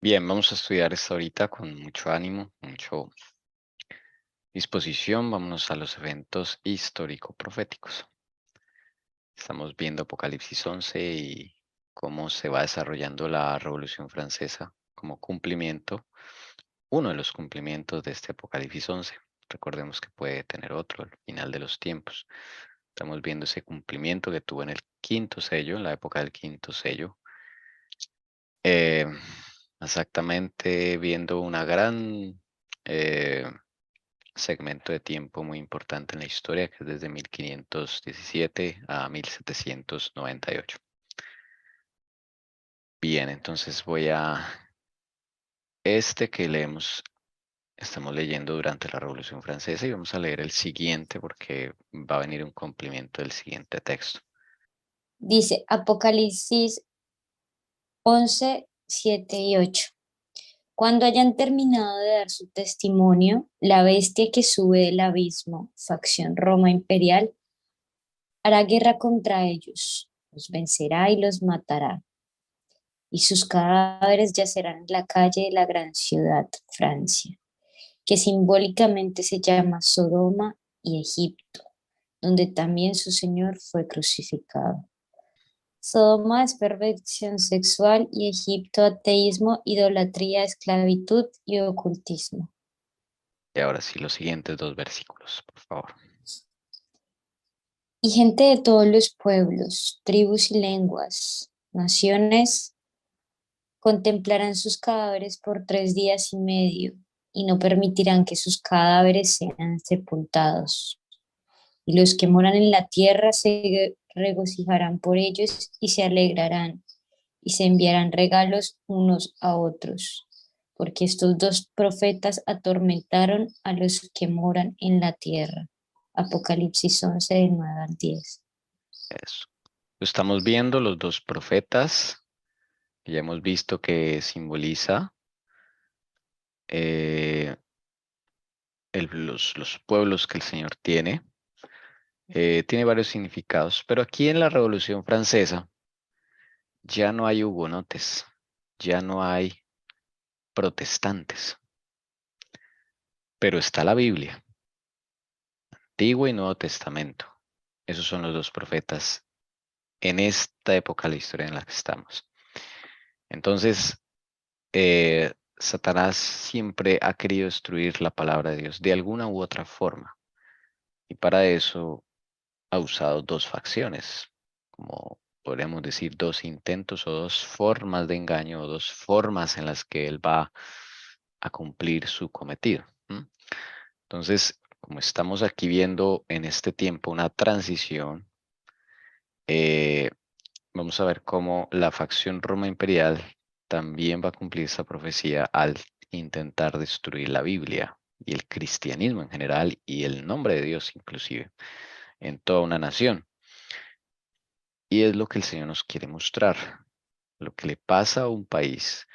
Bien, vamos a estudiar esta ahorita con mucho ánimo, mucha disposición. Vámonos a los eventos histórico-proféticos. Estamos viendo Apocalipsis 11 y cómo se va desarrollando la Revolución Francesa como cumplimiento, uno de los cumplimientos de este Apocalipsis 11. Recordemos que puede tener otro al final de los tiempos. Estamos viendo ese cumplimiento que tuvo en el quinto sello, en la época del quinto sello. Eh, Exactamente, viendo una gran segmento de tiempo muy importante en la historia, que es desde 1517 a 1798. Bien, entonces voy a este que estamos leyendo durante la Revolución Francesa y vamos a leer el siguiente porque va a venir un complemento del siguiente texto. Dice Apocalipsis 11, 7 y 8. Cuando hayan terminado de dar su testimonio, la bestia que sube del abismo, facción Roma imperial, hará guerra contra ellos, los vencerá y los matará, y sus cadáveres yacerán en la calle de la gran ciudad, Francia, que simbólicamente se llama Sodoma y Egipto, donde también su Señor fue crucificado. Sodoma es perversión sexual y Egipto ateísmo, idolatría, esclavitud y ocultismo. Y ahora sí, los siguientes dos versículos, por favor. Y gente de todos los pueblos, tribus y lenguas, naciones, contemplarán sus cadáveres por 3 días y medio y no permitirán que sus cadáveres sean sepultados. Y los que moran en la tierra se regocijarán por ellos y se alegrarán y se enviarán regalos unos a otros, porque estos dos profetas atormentaron a los que moran en la tierra. Apocalipsis 11, del 9 al 10. Eso. Estamos viendo los dos profetas. Ya hemos visto que simboliza eh, los pueblos que el Señor tiene. Tiene varios significados, pero aquí en la Revolución Francesa ya no hay hugonotes, ya no hay protestantes, pero está la Biblia, Antiguo y Nuevo Testamento. Esos son los dos profetas en esta época de la historia en la que estamos. Entonces, Satanás siempre ha querido destruir la palabra de Dios de alguna u otra forma, y para eso ha usado dos facciones, como podríamos decir, dos intentos o dos formas de engaño o dos formas en las que él va a cumplir su cometido. Entonces, como estamos aquí viendo en este tiempo una transición, eh, vamos a ver cómo la facción Roma imperial también va a cumplir esa profecía al intentar destruir la Biblia y el cristianismo en general y el nombre de Dios inclusive en toda una nación. Y es lo que el Señor nos quiere mostrar, lo que le pasa a un país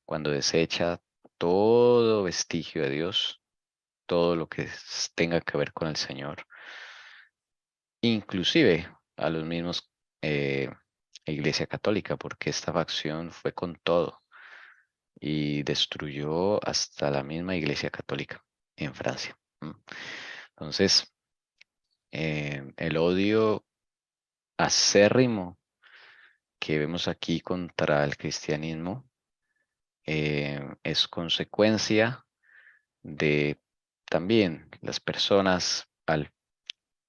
cuando desecha todo vestigio de Dios, todo lo que tenga que ver con el Señor, inclusive a los mismos Iglesia Católica, porque esta facción fue con todo y destruyó hasta la misma Iglesia Católica en Francia. Entonces, el odio acérrimo que vemos aquí contra el cristianismo es consecuencia de también las personas al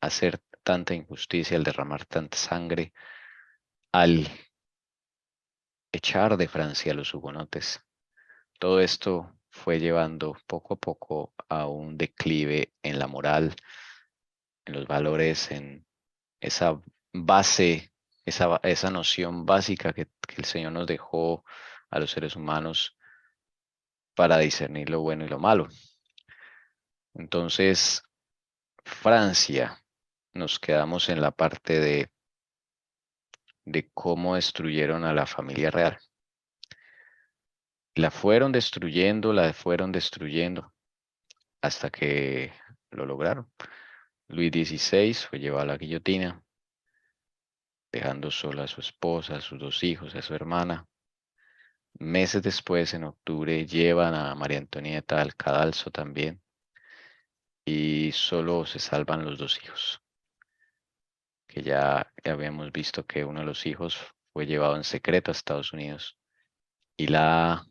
hacer tanta injusticia, al derramar tanta sangre, al echar de Francia a los hugonotes. Todo esto fue llevando poco a poco a un declive en la moral, en los valores, en esa base, esa noción básica que el Señor nos dejó a los seres humanos para discernir lo bueno y lo malo. Entonces, Francia, nos quedamos en la parte de cómo destruyeron a la familia real. La fueron destruyendo hasta que lo lograron. Luis XVI fue llevado a la guillotina, dejando sola a su esposa, a sus dos hijos, a su hermana. Meses después, en octubre, llevan a María Antonieta al cadalso también y solo se salvan los dos hijos, que ya habíamos visto que uno de los hijos fue llevado en secreto a Estados Unidos y la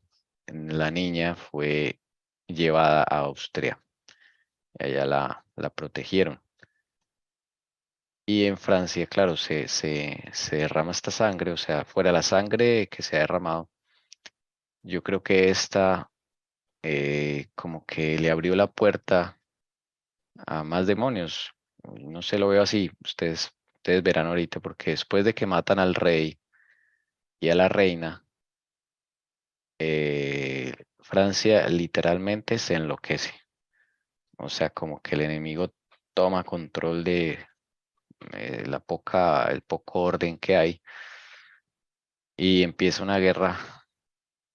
niña fue llevada a Austria. Y allá la protegieron. Y en Francia, claro, se derrama esta sangre, o sea, fuera la sangre que se ha derramado. Yo creo que esta como que le abrió la puerta a más demonios. No sé, lo veo así. Ustedes verán ahorita, porque después de que matan al rey y a la reina, Francia literalmente se enloquece. O sea, como que el enemigo toma control de el poco orden que hay y empieza una guerra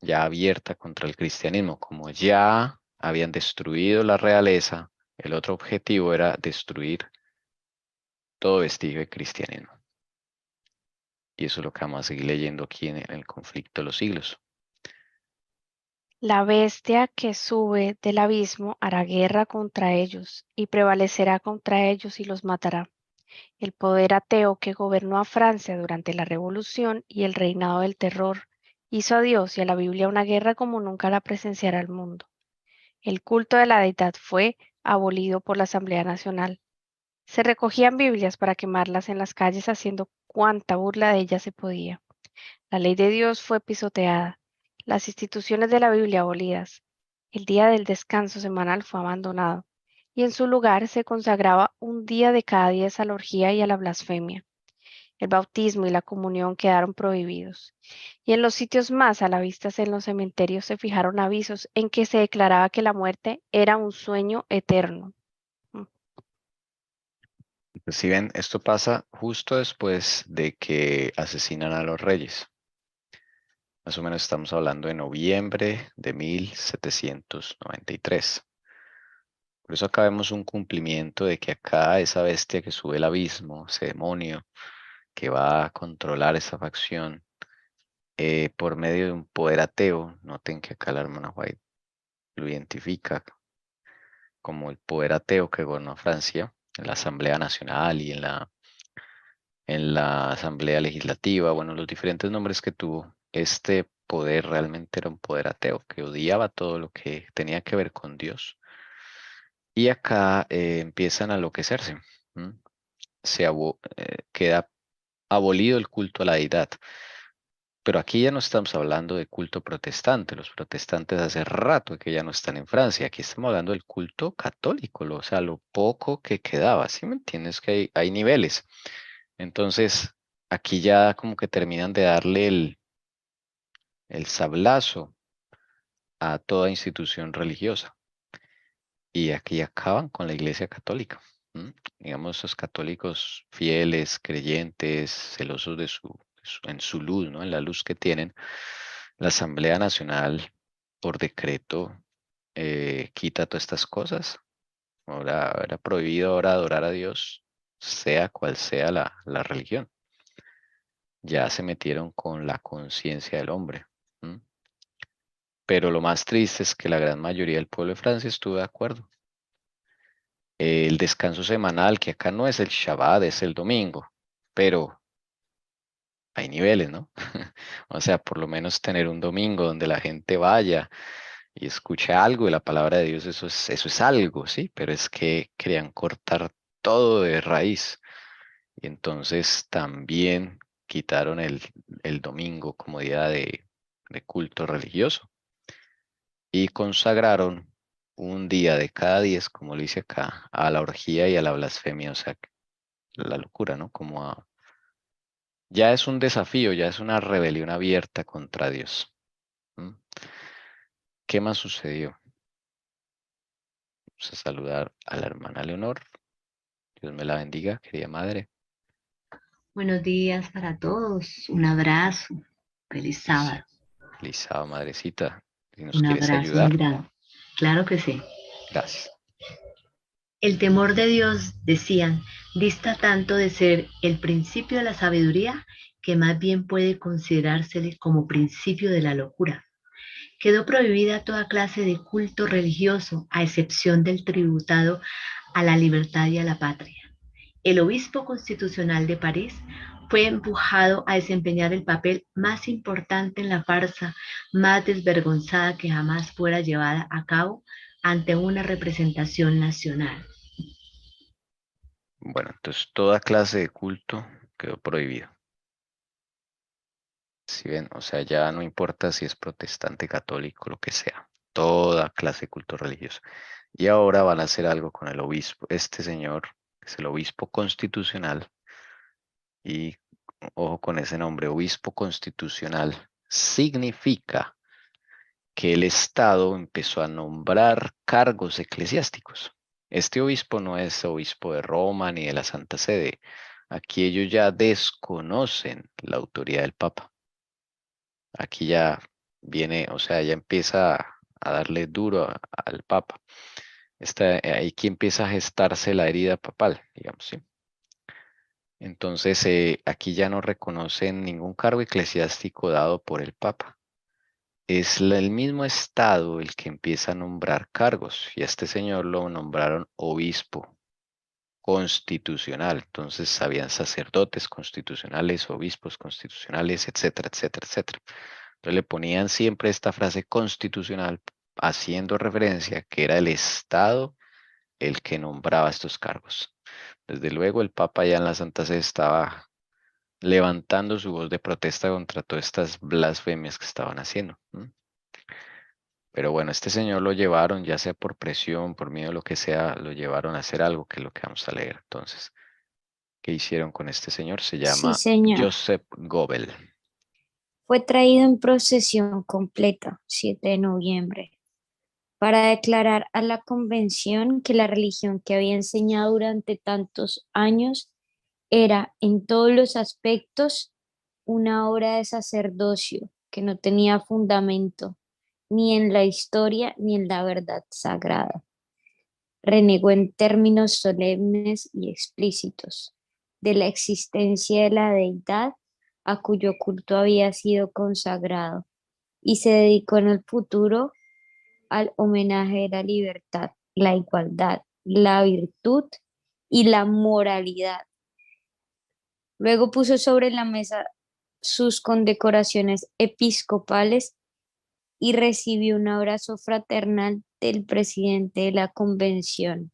ya abierta contra el cristianismo. Como ya habían destruido la realeza, el otro objetivo era destruir todo vestigio de cristianismo. Y eso es lo que vamos a seguir leyendo aquí en el conflicto de los siglos. La bestia que sube del abismo hará guerra contra ellos y prevalecerá contra ellos y los matará. El poder ateo que gobernó a Francia durante la Revolución y el reinado del terror hizo a Dios y a la Biblia una guerra como nunca la presenciará el mundo. El culto de la deidad fue abolido por la Asamblea Nacional. Se recogían Biblias para quemarlas en las calles haciendo cuanta burla de ellas se podía. La ley de Dios fue pisoteada, las instituciones de la Biblia abolidas. El día del descanso semanal fue abandonado y en su lugar se consagraba un día de cada 10 a la orgía y a la blasfemia. El bautismo y la comunión quedaron prohibidos. Y en los sitios más a la vista en los cementerios se fijaron avisos en que se declaraba que la muerte era un sueño eterno. Pues si ven, esto pasa justo después de que asesinan a los reyes. Más o menos estamos hablando de noviembre de 1793. Por eso acá vemos un cumplimiento de que acá esa bestia que sube el abismo, ese demonio que va a controlar esa facción por medio de un poder ateo. Noten que acá la hermana White lo identifica como el poder ateo que gobernó Francia en la Asamblea Nacional y en la Asamblea Legislativa, bueno, los diferentes nombres que tuvo. Este poder realmente era un poder ateo que odiaba todo lo que tenía que ver con Dios. Y acá empiezan a enloquecerse. ¿M? Queda abolido el culto a la deidad. Pero aquí ya no estamos hablando de culto protestante. Los protestantes hace rato que ya no están en Francia. Aquí estamos hablando del culto católico, o sea, lo poco que quedaba. ¿Sí me entiendes? Que hay niveles. Entonces, aquí ya como que terminan de darle el sablazo a toda institución religiosa. Y aquí acaban con la Iglesia Católica. Digamos, esos católicos fieles, creyentes, celosos en su luz, ¿no? En la luz que tienen. La Asamblea Nacional, por decreto, quita todas estas cosas. Ahora era prohibido ahora adorar a Dios, sea cual sea la religión. Ya se metieron con la conciencia del hombre. Pero lo más triste es que la gran mayoría del pueblo de Francia estuvo de acuerdo. El descanso semanal, que acá no es el Shabbat, es el domingo, pero hay niveles, ¿no? O sea, por lo menos tener un domingo donde la gente vaya y escuche algo de la palabra de Dios, eso es algo, ¿sí? Pero es que querían cortar todo de raíz. Y entonces también quitaron el domingo como día de culto religioso y consagraron un día de cada 10, como lo dice acá, a la orgía y a la blasfemia, o sea, la locura, ¿no? Ya es un desafío, ya es una rebelión abierta contra Dios. ¿M? ¿Qué más sucedió? Vamos a saludar a la hermana Leonor. Dios me la bendiga, querida madre. Buenos días para todos. Un abrazo. Feliz sábado. Feliz sábado, madrecita. Si nos Un quieres abrazo muy ayudar, grande. Claro que sí. gracias. El temor de Dios, decían, dista tanto de ser el principio de la sabiduría que más bien puede considerársele como principio de la locura. Quedó prohibida toda clase de culto religioso, a excepción del tributado a la libertad y a la patria. El obispo constitucional de París fue empujado a desempeñar el papel más importante en la farsa más desvergonzada que jamás fuera llevada a cabo ante una representación nacional. Bueno, entonces toda clase de culto quedó prohibido. Si ven, o sea, ya no importa si es protestante, católico, lo que sea. Toda clase de culto religioso. Y ahora van a hacer algo con el obispo. Este señor es el obispo constitucional. Y ojo con ese nombre, obispo constitucional. Significa que el Estado empezó a nombrar cargos eclesiásticos. Este obispo no es obispo de Roma ni de la Santa Sede. Aquí ellos ya desconocen la autoridad del Papa. Aquí ya viene, o sea, ya empieza a darle duro al Papa. Aquí empieza a gestarse la herida papal, digamos, ¿sí? Entonces, aquí ya no reconocen ningún cargo eclesiástico dado por el Papa. Es el mismo Estado el que empieza a nombrar cargos, y a este señor lo nombraron obispo constitucional. Entonces, habían sacerdotes constitucionales, obispos constitucionales, etcétera, etcétera, etcétera. Entonces, le ponían siempre esta frase constitucional, haciendo referencia que era el Estado el que nombraba estos cargos. Desde luego, el Papa ya en la Santa Sede estaba levantando su voz de protesta contra todas estas blasfemias que estaban haciendo. Pero bueno, este señor lo llevaron, ya sea por presión, por miedo, lo que sea, lo llevaron a hacer algo, que es lo que vamos a leer. Entonces, ¿qué hicieron con este señor? Se Sí, llama señor. Joseph Goebbels. Fue traído en procesión completa, 7 de noviembre, para declarar a la convención que la religión que había enseñado durante tantos años era en todos los aspectos una obra de sacerdocio que no tenía fundamento ni en la historia ni en la verdad sagrada. Renegó en términos solemnes y explícitos de la existencia de la deidad a cuyo culto había sido consagrado y se dedicó en el futuro al homenaje de la libertad, la igualdad, la virtud y la moralidad. Luego puso sobre la mesa sus condecoraciones episcopales y recibió un abrazo fraternal del presidente de la convención.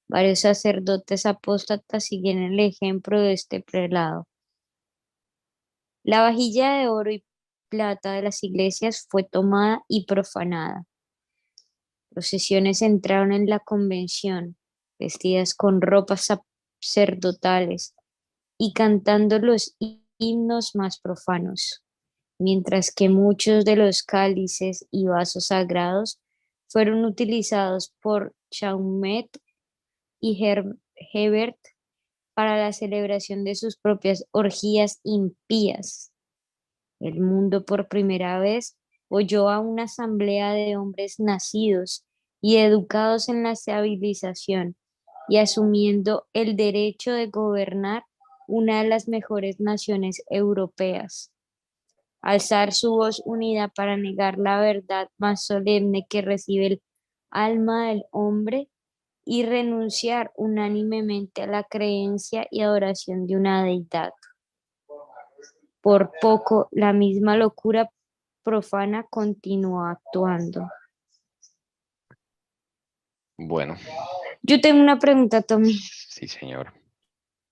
Varios sacerdotes apóstatas siguen el ejemplo de este prelado. La vajilla de oro y plata de las iglesias fue tomada y profanada. Procesiones entraron en la convención, vestidas con ropas sacerdotales y cantando los himnos más profanos, mientras que muchos de los cálices y vasos sagrados fueron utilizados por Chaumet y Hebert para la celebración de sus propias orgías impías. El mundo por primera vez oyó a una asamblea de hombres nacidos y educados en la civilización y asumiendo el derecho de gobernar una de las mejores naciones europeas. Alzar su voz unida para negar la verdad más solemne que recibe el alma del hombre y renunciar unánimemente a la creencia y adoración de una deidad. Por poco, la misma locura profana continuó actuando. Bueno, Yo tengo una pregunta, Tommy, sí, señor.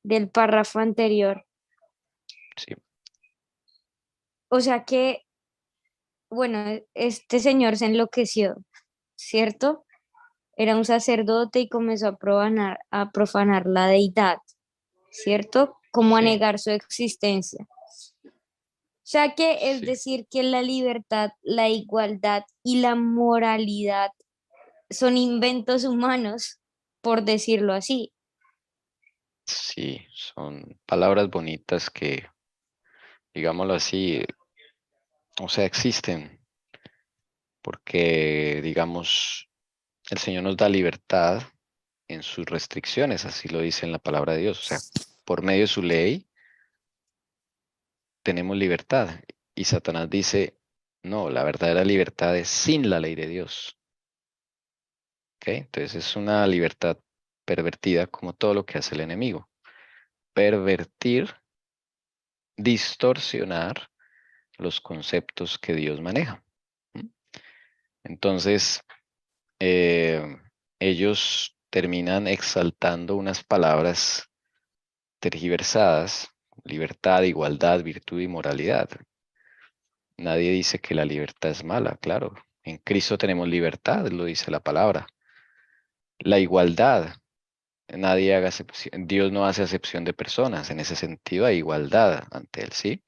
del párrafo anterior. Sí, O sea que, bueno, este señor se enloqueció, ¿cierto? Era un sacerdote y comenzó a profanar la deidad, ¿cierto? Como a sí, negar su existencia. O sea que es sí. decir que la libertad, la igualdad y la moralidad son inventos humanos, por decirlo así. Sí, son palabras bonitas que, digámoslo así, o sea, existen, porque, digamos, el Señor nos da libertad en sus restricciones, así lo dice en la palabra de Dios. O sea, por medio de su ley, tenemos libertad. Y Satanás dice, no, la verdadera libertad es sin la ley de Dios. ¿Ok? Entonces es una libertad pervertida como todo lo que hace el enemigo. Pervertir, distorsionar los conceptos que Dios maneja. ¿Mm? Entonces, ellos terminan exaltando unas palabras tergiversadas: libertad, igualdad, virtud y moralidad. Nadie dice que la libertad es mala, claro. En Cristo tenemos libertad, lo dice la palabra. La igualdad, nadie haga acepción, Dios no hace acepción de personas, en ese sentido hay igualdad ante Él, ¿sí?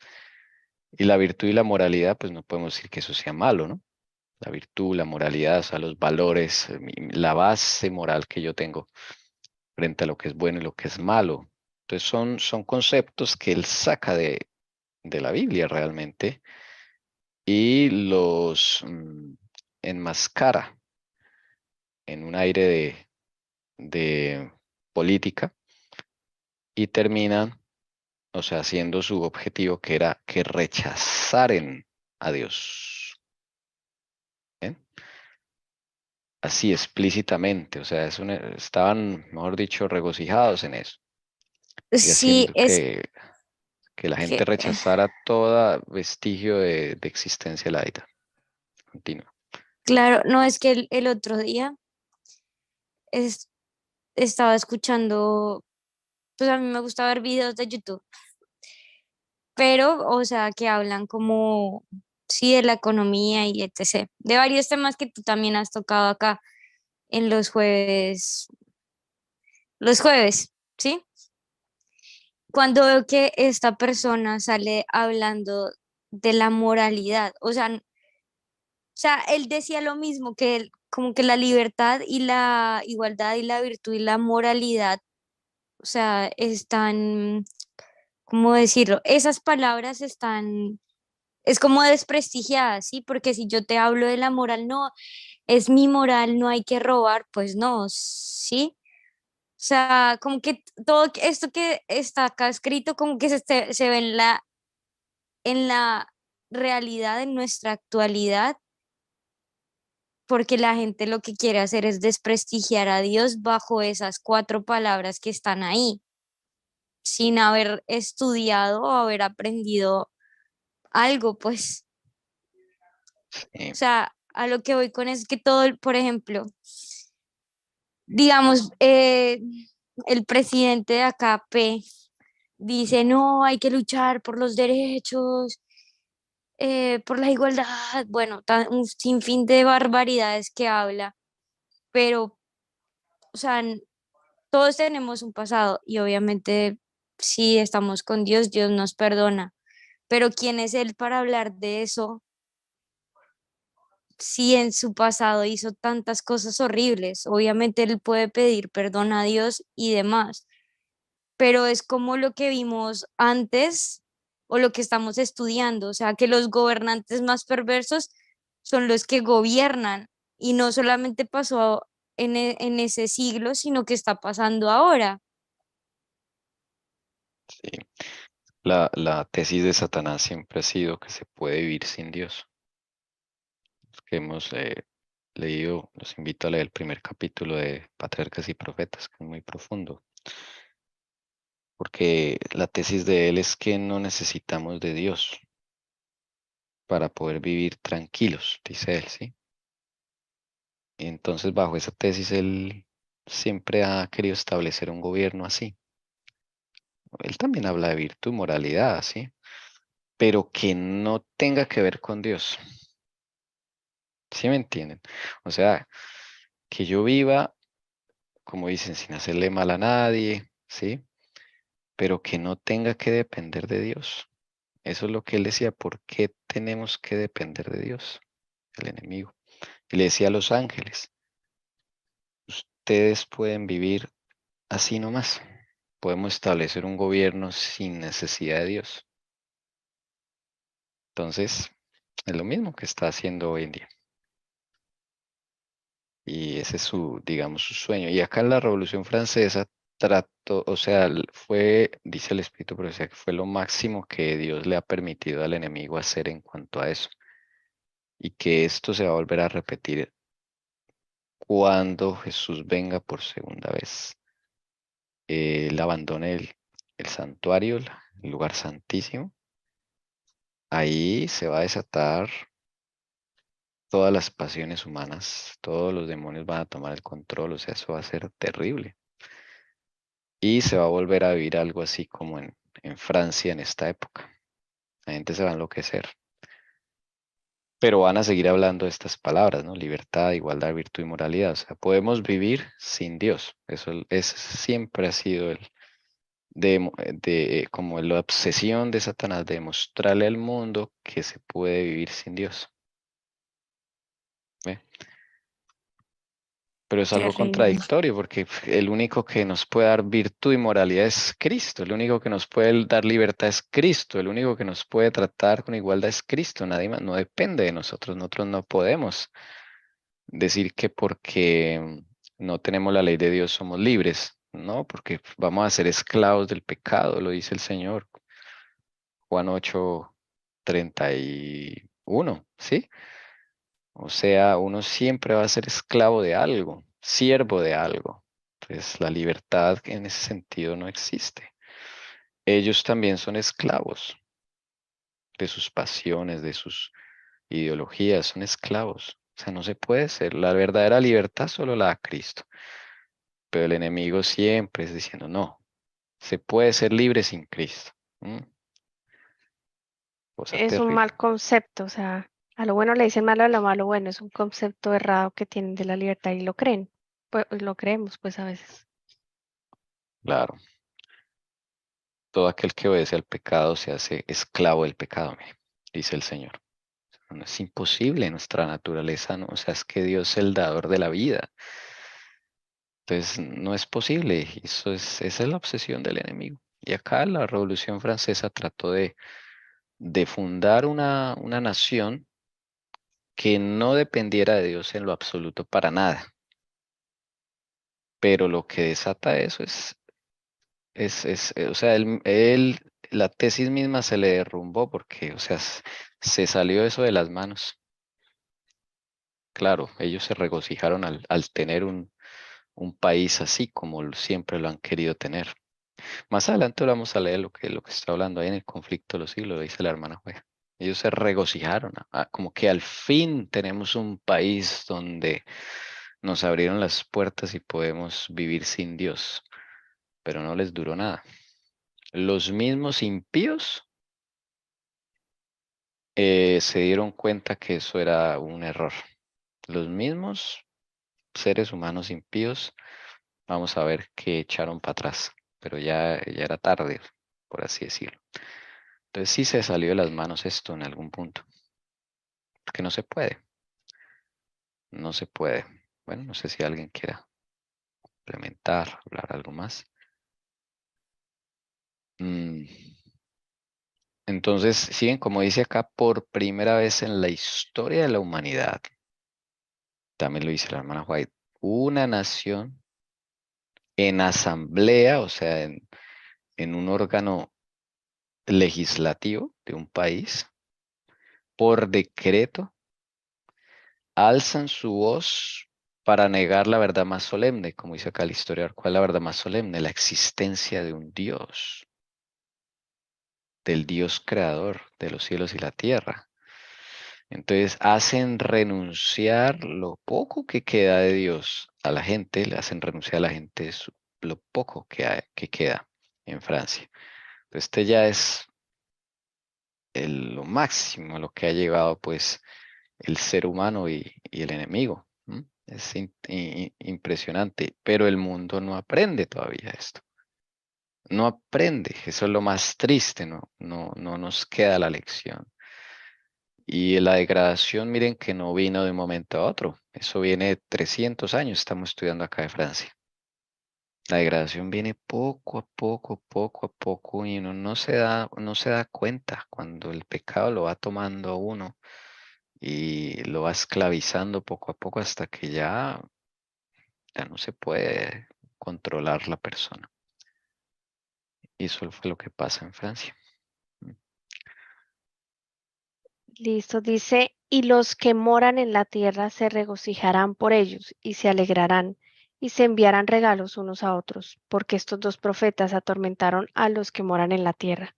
Y la virtud y la moralidad, pues no podemos decir que eso sea malo, ¿no? La virtud, la moralidad, o sea, los valores, la base moral que yo tengo frente a lo que es bueno y lo que es malo. Entonces son conceptos que Él saca de la Biblia realmente y los enmascara en un aire de política y terminan, o sea, haciendo su objetivo, que era que rechazaren a Dios. ¿Bien? Así explícitamente, o sea, estaban, mejor dicho, regocijados en eso y Sí, haciendo es que la gente que, rechazara todo vestigio de existencia laica. Continúa. claro, no es que el otro día es, estaba escuchando, pues a mí me gusta ver videos de YouTube, pero, o sea, que hablan como, sí, de la economía y etc. De varios temas que tú también has tocado acá en los jueves, ¿sí? Cuando veo que esta persona sale hablando de la moralidad, o sea, él decía lo mismo, que como que la libertad y la igualdad y la virtud y la moralidad, o sea, están, ¿cómo decirlo? Esas palabras están, es como desprestigiadas, ¿sí? Porque si yo te hablo de la moral, no, es mi moral, no hay que robar, pues no, ¿sí? O sea, como que todo esto que está acá escrito, como que se ve en la realidad, en nuestra actualidad, porque la gente lo que quiere hacer es desprestigiar a Dios bajo esas cuatro palabras que están ahí, sin haber estudiado o haber aprendido algo, pues. O Sí, sea, a lo que voy con es que todo, por ejemplo, digamos, el presidente de acá, P, dice, no, hay que luchar por los derechos, por la igualdad, bueno, un sinfín de barbaridades que habla, pero, o sea, todos tenemos un pasado y obviamente si estamos con Dios, Dios nos perdona, pero ¿quién es Él para hablar de eso si en su pasado hizo tantas cosas horribles? Obviamente Él puede pedir perdón a Dios y demás, pero es como lo que vimos antes o lo que estamos estudiando, o sea, que los gobernantes más perversos son los que gobiernan y no solamente pasó en ese siglo, sino que está pasando ahora. sí. La tesis de Satanás siempre ha sido que se puede vivir sin Dios. Los que hemos leído, los invito a leer el primer capítulo de Patriarcas y Profetas, que es muy profundo, porque la tesis de él es que no necesitamos de Dios para poder vivir tranquilos, dice él, ¿sí? Y entonces, bajo esa tesis, él siempre ha querido establecer un gobierno así. Él también habla de virtud, moralidad, ¿sí? Pero que no tenga que ver con Dios. ¿Sí me entienden? O sea, que yo viva, como dicen, sin hacerle mal a nadie, ¿sí? Pero que no tenga que depender de Dios. Eso es lo que él decía: ¿por qué tenemos que depender de Dios? El enemigo. Y le decía a los ángeles: ustedes pueden vivir así nomás. Podemos establecer un gobierno sin necesidad de Dios. Entonces, es lo mismo que está haciendo hoy en día. Y ese es su, digamos, su sueño. Y acá en la Revolución Francesa trató, o sea, fue, dice el Espíritu, pero o sea, que fue lo máximo que Dios le ha permitido al enemigo hacer en cuanto a eso. Y que esto se va a volver a repetir cuando Jesús venga por segunda vez. Él abandone el santuario, el lugar santísimo. Ahí se va a desatar todas las pasiones humanas, todos los demonios van a tomar el control, o sea, eso va a ser terrible. Y se va a volver a vivir algo así como en Francia en esta época. La gente se va a enloquecer. Pero van a seguir hablando de estas palabras, ¿no? Libertad, igualdad, virtud y moralidad. O sea, podemos vivir sin Dios. Eso siempre ha sido como la obsesión de Satanás de mostrarle al mundo que se puede vivir sin Dios. ¿Ve? Pero es algo Terrible. contradictorio porque el único que nos puede dar virtud y moralidad es Cristo, el único que nos puede dar libertad es Cristo, el único que nos puede tratar con igualdad es Cristo, nadie más, no depende de nosotros no podemos decir que porque no tenemos la ley de Dios somos libres, no, porque vamos a ser esclavos del pecado, lo dice el Señor, Juan 8:31, ¿sí? O sea, uno siempre va a ser esclavo de algo, siervo de algo. Pues la libertad en ese sentido no existe. Ellos también son esclavos de sus pasiones, de sus ideologías, son esclavos. O sea, no se puede ser. La verdadera libertad solo la da Cristo. Pero el enemigo siempre es diciendo, no, se puede ser libre sin Cristo. ¿Mm? Cosa Es un terrible. mal concepto, o sea, a lo bueno le dicen malo, a lo malo bueno, es un concepto errado que tienen de la libertad y lo creen, pues lo creemos pues a veces. Claro. Todo aquel que obedece al pecado se hace esclavo del pecado, mire, dice el Señor. No es imposible nuestra naturaleza, ¿no? O sea, es que Dios es el dador de la vida. Entonces, no es posible. Esa es la obsesión del enemigo. Y acá la Revolución Francesa trató de fundar una nación que no dependiera de Dios en lo absoluto para nada. Pero lo que desata eso o sea, la tesis misma se le derrumbó porque, o sea, se salió eso de las manos. Claro, ellos se regocijaron al tener un país así como siempre lo han querido tener. Más adelante vamos a leer lo que está hablando ahí en el conflicto de los siglos, dice la hermana Juega. Ellos se regocijaron, como que al fin tenemos un país donde nos abrieron las puertas y podemos vivir sin Dios, pero no les duró nada. Los mismos impíos se dieron cuenta que eso era un error. Los mismos seres humanos impíos, vamos a ver que echaron para atrás, pero ya era tarde, por así decirlo. Entonces sí se salió de las manos esto en algún punto, porque no se puede, no se puede. Bueno, no sé si alguien quiera implementar, hablar algo más. Mm, Entonces, siguen como dice acá, por primera vez en la historia de la humanidad, también lo dice la hermana White, una nación en asamblea, o sea, en un órgano legislativo de un país, por decreto, alzan su voz para negar la verdad más solemne, como dice acá el historiador. ¿Cuál es la verdad más solemne? La existencia de un Dios, del Dios creador de los cielos y la tierra. Entonces hacen renunciar lo poco que queda de Dios a la gente, le hacen renunciar a la gente lo poco que queda en Francia. Entonces este ya es lo máximo a lo que ha llegado pues el ser humano y el enemigo. Es impresionante, pero el mundo no aprende todavía esto. No aprende, eso es lo más triste, no nos queda la lección. Y la degradación, miren que no vino de un momento a otro, eso viene de 300 años, estamos estudiando acá de Francia. La degradación viene poco a poco, y uno no se da cuenta cuando el pecado lo va tomando a uno y lo va esclavizando poco a poco hasta que ya no se puede controlar la persona. Y eso fue lo que pasa en Francia. Listo, dice, y los que moran en la tierra se regocijarán por ellos y se alegrarán y se enviarán regalos unos a otros, porque estos dos profetas atormentaron a los que moran en la tierra.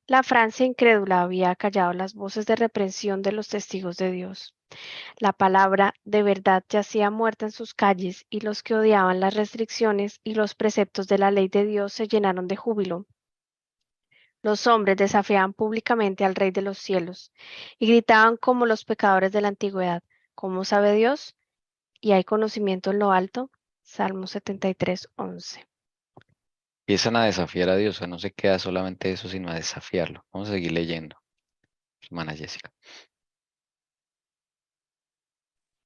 La Francia incrédula había callado las voces de reprensión de los testigos de Dios. La palabra de verdad yacía muerta en sus calles y los que odiaban las restricciones y los preceptos de la ley de Dios se llenaron de júbilo. Los hombres desafiaban públicamente al Rey de los cielos y gritaban como los pecadores de la antigüedad. ¿Cómo sabe Dios? ¿Y hay conocimiento en lo alto? Salmo 73, 11. Empiezan a desafiar a Dios, o sea, no se queda solamente eso, sino a desafiarlo. Vamos a seguir leyendo, hermana Jessica.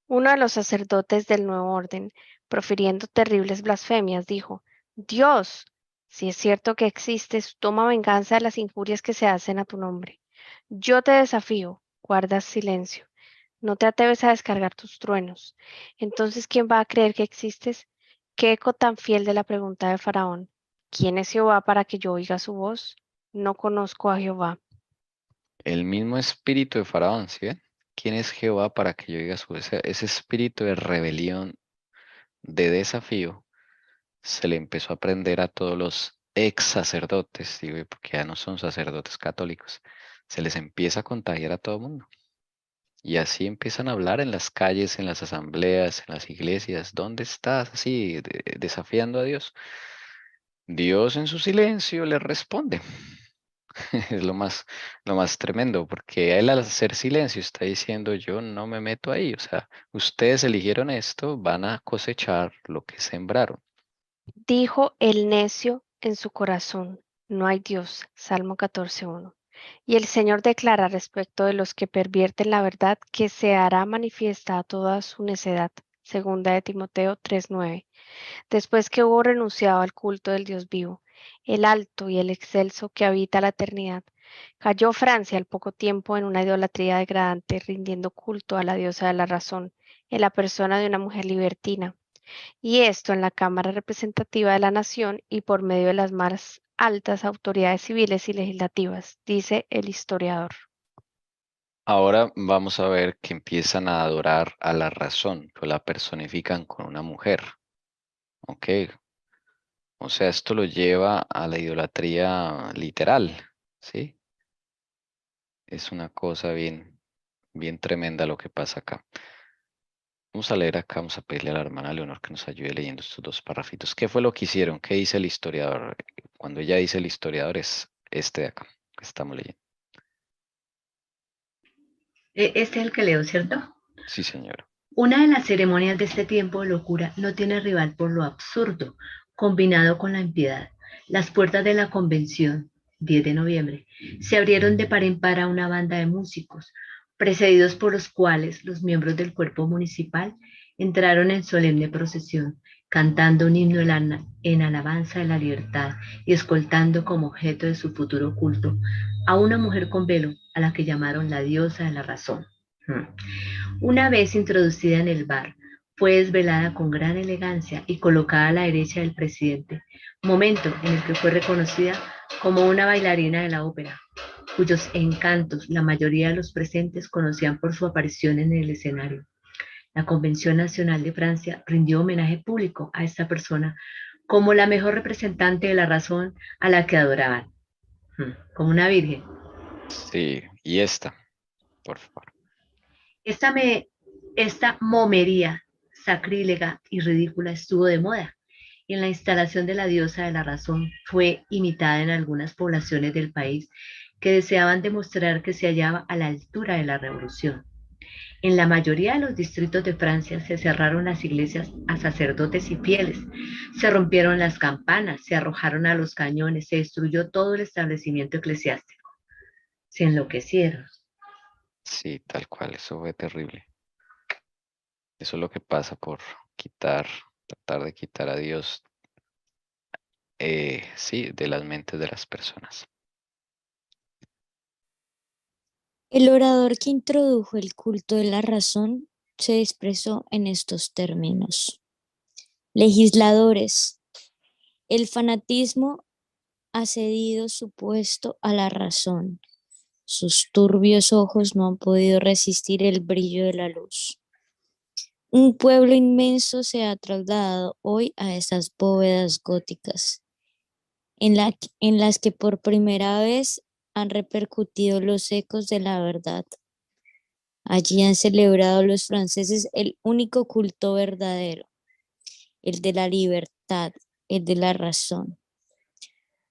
Uno de los sacerdotes del nuevo orden, profiriendo terribles blasfemias, dijo, Dios, si es cierto que existes, toma venganza de las injurias que se hacen a tu nombre. Yo te desafío, guarda silencio, no te atreves a descargar tus truenos. Entonces, ¿quién va a creer que existes? ¿Qué eco tan fiel de la pregunta de Faraón? ¿Quién es Jehová para que yo oiga su voz? No conozco a Jehová. El mismo espíritu de Faraón, ¿sí ven? ¿Quién es Jehová para que yo diga su ese espíritu de rebelión, de desafío, se le empezó a aprender a todos los ex sacerdotes, digo, porque ya no son sacerdotes católicos, se les empieza a contagiar a todo el mundo. Y así empiezan a hablar en las calles, en las asambleas, en las iglesias. ¿Dónde estás? Así, desafiando a Dios. Dios en su silencio le responde. Es lo más tremendo, porque él al hacer silencio está diciendo, yo no me meto ahí. O sea, ustedes eligieron esto, van a cosechar lo que sembraron. Dijo el necio en su corazón, no hay Dios. Salmo 14:1. Y el Señor declara respecto de los que pervierten la verdad que se hará manifiesta toda su necedad. Segunda de Timoteo 3:9. Después que hubo renunciado al culto del Dios vivo, el alto y el excelso que habita la eternidad, cayó Francia al poco tiempo en una idolatría degradante, rindiendo culto a la diosa de la razón, en la persona de una mujer libertina, y esto en la Cámara Representativa de la Nación y por medio de las más altas autoridades civiles y legislativas, dice el historiador. Ahora vamos a ver que empiezan a adorar a la razón, que la personifican con una mujer. ¿Ok? O sea, esto lo lleva a la idolatría literal, ¿sí? Es una cosa bien tremenda lo que pasa acá. Vamos a leer acá, vamos a pedirle a la hermana Leonor que nos ayude leyendo estos dos parrafitos. ¿Qué fue lo que hicieron? ¿Qué dice el historiador? Cuando ella dice el historiador es este de acá, que estamos leyendo. Este es el que leo, ¿cierto? Sí, señora. Una de las ceremonias de este tiempo de locura no tiene rival por lo absurdo, combinado con la impiedad. Las puertas de la convención, 10 de noviembre, se abrieron de par en par a una banda de músicos, precedidos por los cuales los miembros del cuerpo municipal entraron en solemne procesión, cantando un himno en alabanza de la libertad y escoltando como objeto de su futuro culto a una mujer con velo, a la que llamaron la diosa de la razón. Una vez introducida en el bar, fue desvelada con gran elegancia y colocada a la derecha del presidente, momento en el que fue reconocida como una bailarina de la ópera, cuyos encantos la mayoría de los presentes conocían por su aparición en el escenario. La Convención Nacional de Francia rindió homenaje público a esta persona como la mejor representante de la razón a la que adoraban, como una virgen. Sí, y esta, por favor. Esta momería sacrílega y ridícula estuvo de moda y en la instalación de la diosa de la razón fue imitada en algunas poblaciones del país que deseaban demostrar que se hallaba a la altura de la revolución. En la mayoría de los distritos de Francia se cerraron las iglesias a sacerdotes y fieles, se rompieron las campanas, se arrojaron a los cañones, se destruyó todo el establecimiento eclesiástico. Se enloquecieron. Sí, tal cual, eso fue terrible. Eso es lo que pasa por tratar de quitar a Dios, sí, de las mentes de las personas. El orador que introdujo el culto de la razón se expresó en estos términos. Legisladores, El fanatismo ha cedido su puesto a la razón. Sus turbios ojos no han podido resistir el brillo de la luz. Un pueblo inmenso se ha trasladado hoy a esas bóvedas góticas, en las que por primera vez han repercutido los ecos de la verdad. Allí han celebrado los franceses el único culto verdadero, el de la libertad, el de la razón.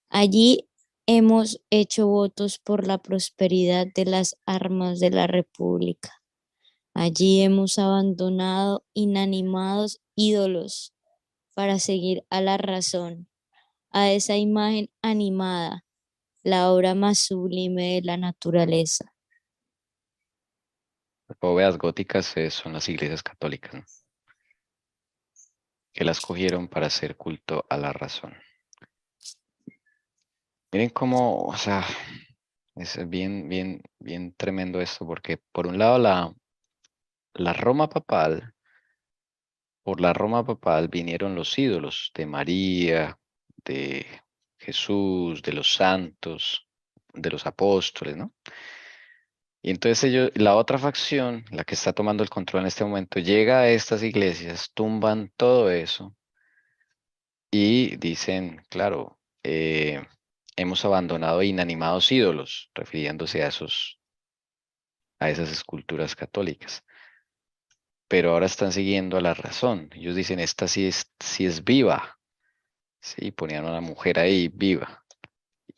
Allí hemos hecho votos por la prosperidad de las armas de la República. Allí hemos abandonado inanimados ídolos para seguir a la razón, a esa imagen animada, la obra más sublime de la naturaleza. Las bóvedas góticas son las iglesias católicas, ¿no? Que las cogieron para hacer culto a la razón. Miren cómo, o sea, es bien tremendo esto, porque por un lado la Roma papal, por la Roma papal vinieron los ídolos de María, de Jesús, de los santos, de los apóstoles, ¿no? Y entonces ellos, la otra facción, la que está tomando el control en este momento, llega a estas iglesias, tumban todo eso y dicen, claro, hemos abandonado inanimados ídolos, refiriéndose a esas esculturas católicas. Pero ahora están siguiendo a la razón. Ellos dicen, esta sí es viva. Sí, ponían a una mujer ahí viva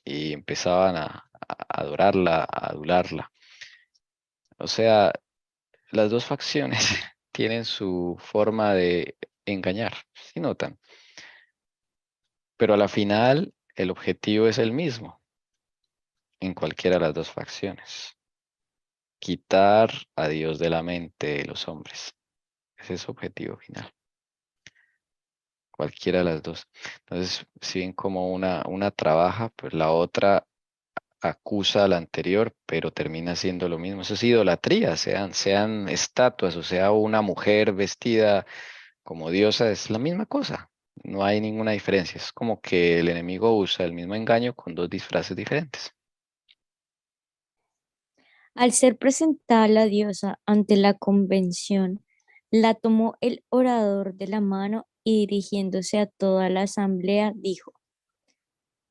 y empezaban a adorarla, a adularla. O sea, las dos facciones tienen su forma de engañar, ¿sí notan? Pero a la final el objetivo es el mismo en cualquiera de las dos facciones. Quitar a Dios de la mente de los hombres. Ese es su objetivo final. Cualquiera de las dos. Entonces, si ven como una trabaja, pues la otra acusa a la anterior, pero termina siendo lo mismo. Eso es idolatría, sean estatuas o sea una mujer vestida como diosa, es la misma cosa. No hay ninguna diferencia. Es como que el enemigo usa el mismo engaño con dos disfraces diferentes. Al ser presentada la diosa ante la convención, la tomó el orador de la mano y dirigiéndose a toda la asamblea dijo: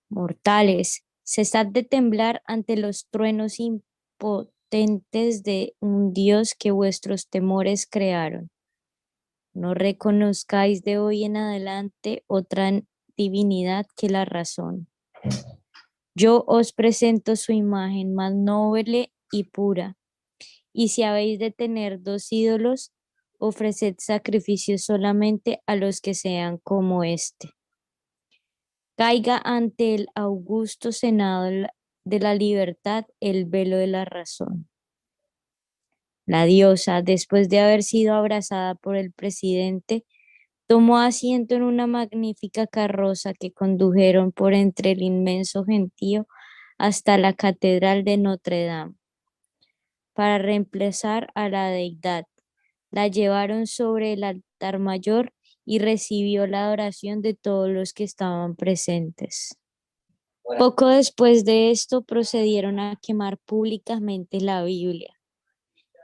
Mortales, cesad de temblar ante los truenos impotentes de un Dios que vuestros temores crearon. No reconozcáis de hoy en adelante otra divinidad que la razón. Yo os presento su imagen más noble y pura, y si habéis de tener dos ídolos, ofreced sacrificios solamente a los que sean como éste. Caiga ante el augusto Senado de la libertad el velo de la razón. La diosa, después de haber sido abrazada por el presidente, tomó asiento en una magnífica carroza que condujeron por entre el inmenso gentío hasta la catedral de Notre Dame. Para reemplazar a la deidad, la llevaron sobre el altar mayor y recibió la adoración de todos los que estaban presentes. Poco después de esto procedieron a quemar públicamente la Biblia.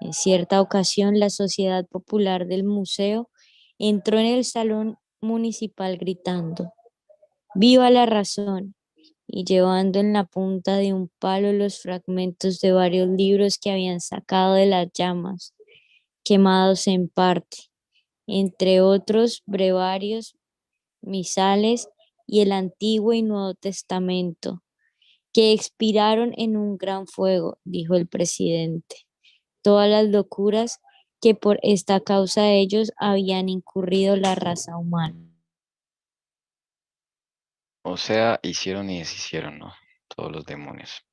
En cierta ocasión, la Sociedad Popular del Museo entró en el salón municipal gritando: ¡Viva la razón! Y llevando en la punta de un palo los fragmentos de varios libros que habían sacado de las llamas, quemados en parte, entre otros brevarios, misales y el Antiguo y Nuevo Testamento, que expiraron en un gran fuego, dijo el presidente. Todas las locuras que por esta causa ellos habían incurrido la raza humana. O sea, hicieron y deshicieron, ¿no? Todos los demonios.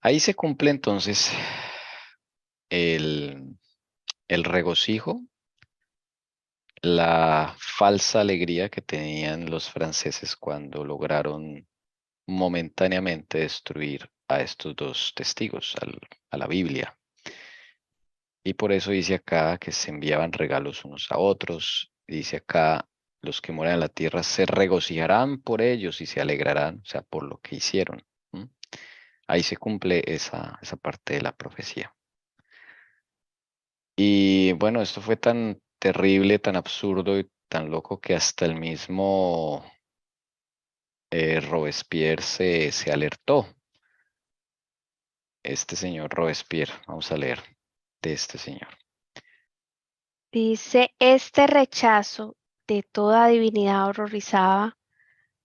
Ahí se cumple entonces el regocijo, la falsa alegría que tenían los franceses cuando lograron momentáneamente destruir a estos dos testigos, a la Biblia. Y por eso dice acá que se enviaban regalos unos a otros. Dice acá, los que moran en la tierra se regocijarán por ellos y se alegrarán, o sea, por lo que hicieron. Ahí se cumple esa parte de la profecía. Y bueno, esto fue tan terrible, tan absurdo y tan loco que hasta el mismo Robespierre se alertó. Este señor Robespierre, vamos a leer de este señor. Dice, este rechazo de toda divinidad horrorizaba